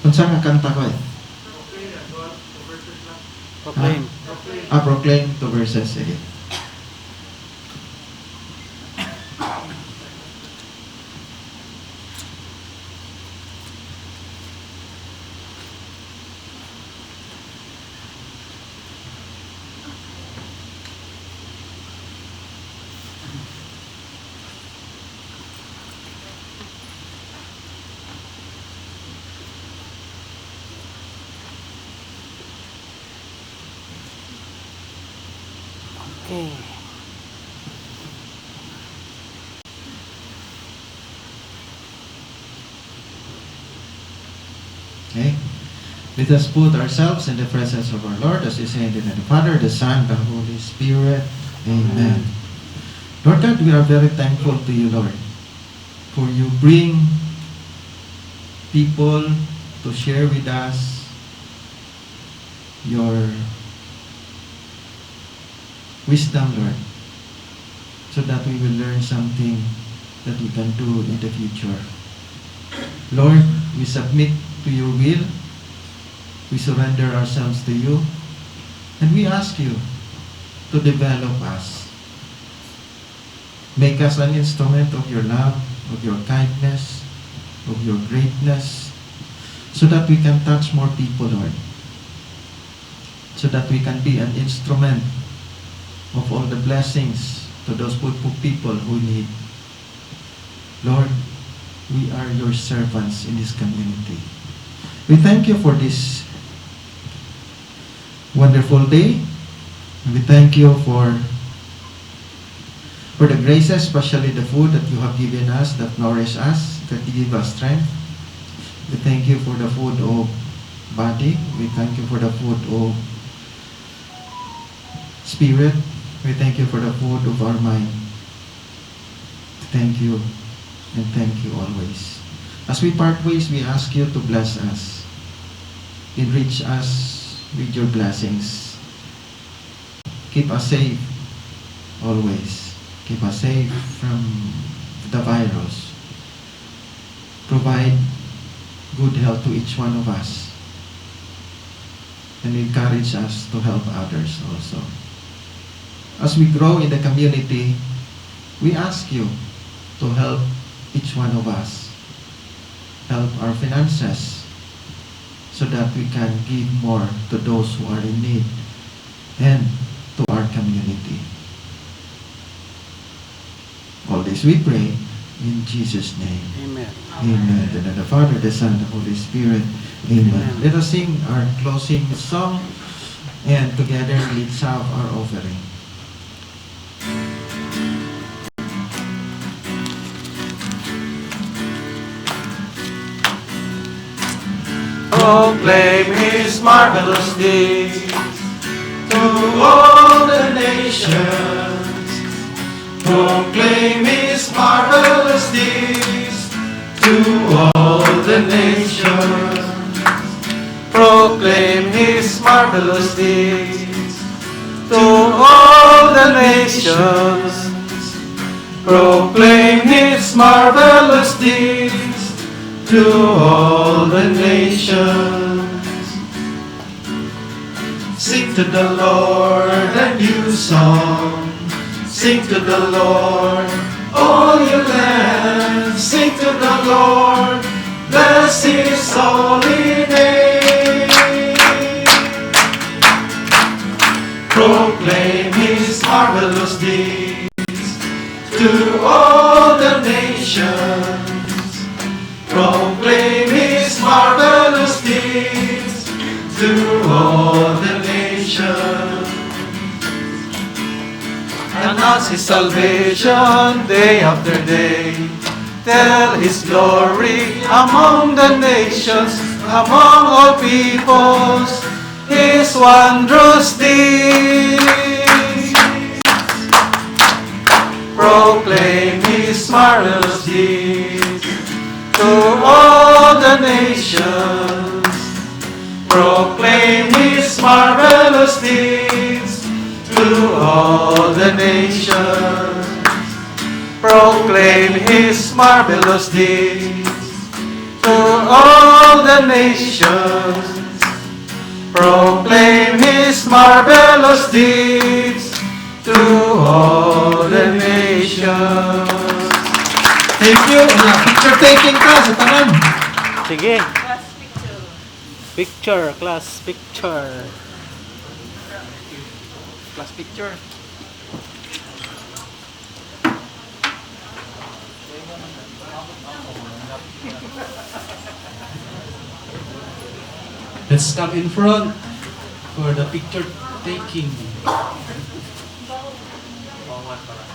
Unsa nga kanta ko eh? Proclaim. Proclaim 2 verses again. Okay. Okay. Let us put ourselves in the presence of our Lord as we say in the name of the Father, the Son, the Holy Spirit. Amen. Lord God, we are very thankful to you, Lord, for you bring people to share with us your wisdom, Lord, so that we will learn something that we can do in the future. Lord, we submit to your will. We surrender ourselves to you. And we ask you to develop us. Make us an instrument of your love, of your kindness, of your greatness, so that we can touch more people, Lord. So that we can be an instrument of all the blessings to those people who need. Lord, we are your servants in this community. We thank you for this wonderful day. We thank you for the graces, especially the food that you have given us, that nourish us, that give us strength. We thank you for the food of body. We thank you for the food of spirit. We thank you for the food of our mind. Thank you, and thank you always. As we part ways, we ask you to bless us. Enrich us with your blessings. Keep us safe always. Keep us safe from the virus. Provide good health to each one of us. And encourage us to help others also. As we grow in the community, we ask you to help each one of us. Help our finances so that we can give more to those who are in need and to our community. All this we pray in Jesus' name. Amen. Amen. And the Father, the Son, the Holy Spirit. Amen. Let us sing our closing song and together let's have our offering. proclaim His marvelous deeds to all the nations. Proclaim His marvelous deeds to all the nations. Proclaim His marvelous deeds to all the nations. Proclaim His marvelous deeds to all the nations. Sing to the Lord a new song. Sing to the Lord, all you lands. Sing to the Lord, bless His holy name. Proclaim His marvelous deeds to all the nations. Proclaim His marvelous deeds to all the nations. Announce His salvation day after day. Tell His glory among the nations, among all peoples, His wondrous deeds. Proclaim His marvelous deeds to all the nations. Proclaim His marvelous deeds to all the nations. Proclaim His marvelous deeds to all the nations. Proclaim His marvelous deeds to all the nations. Thank you. Picture taking ka sa tanan. Sige. Picture, class picture. Class picture. Let's come in front for the picture taking.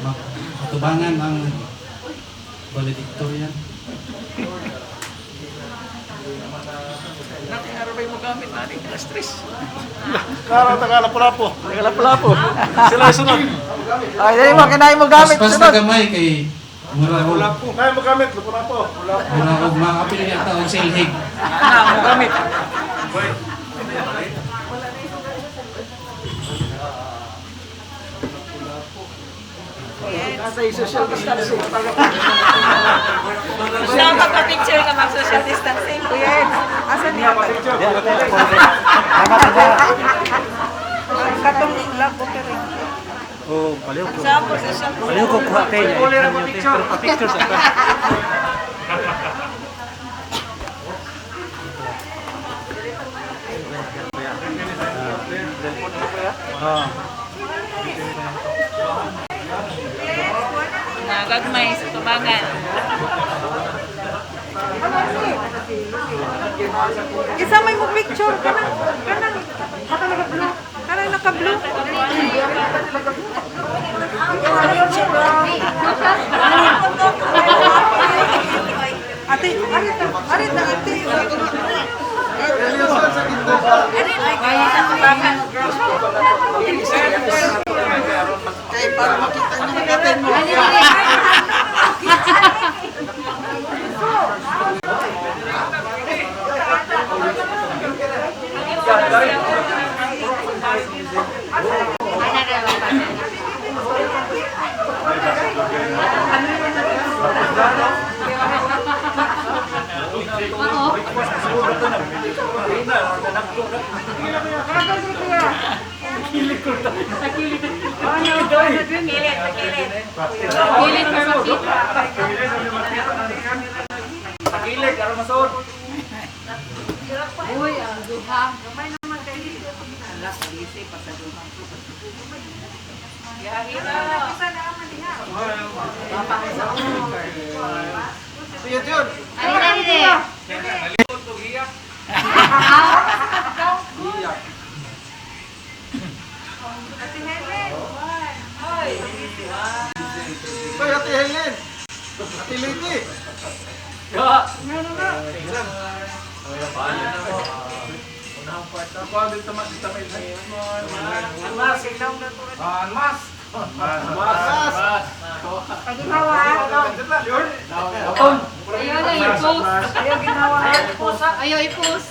Matubangan ang valedictorian. Natin arabay mo gamit natin ka stress. Tagala pulapo. Sila sunod. Ay, dali mo kinain mo gamit Pas na gamay kay mura og Kaya mo gamit pulapo. mura og makapil niya taong silhig. Mo gamit. Nasa social distancing. Saan magpa-picture ka mag-social distancing? Kuya, asan niya? Katong lag ko rin. Oh, paliw ko. Saan po social Paliw ko kuha kayo. Puli na picture. Picture sa ka. Nagagmay sa tubangan. Isa may mo picture kanang naka-blue. Kanang naka-blue. Ate, arit na ate. Kaya para makita niyo natin mo. Pakilig, karo masod. Uy, ang duha. Gamay naman kayo. Alas, easy pa sa duha. Yari na. Tuyod yun. Ay, dali. Hoy, Ate Helen. Ate Lady. Meron na. Ayaw i-post.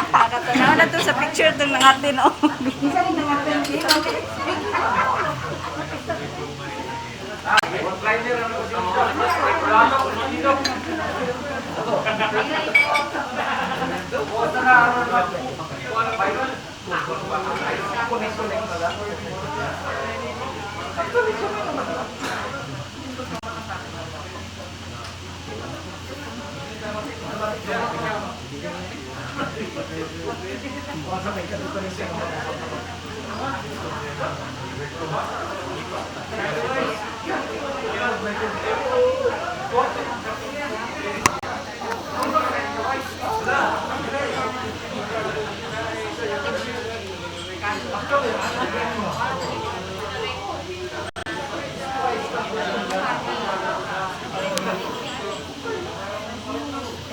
Nakatanaw na to sa picture itong nangatin, oh.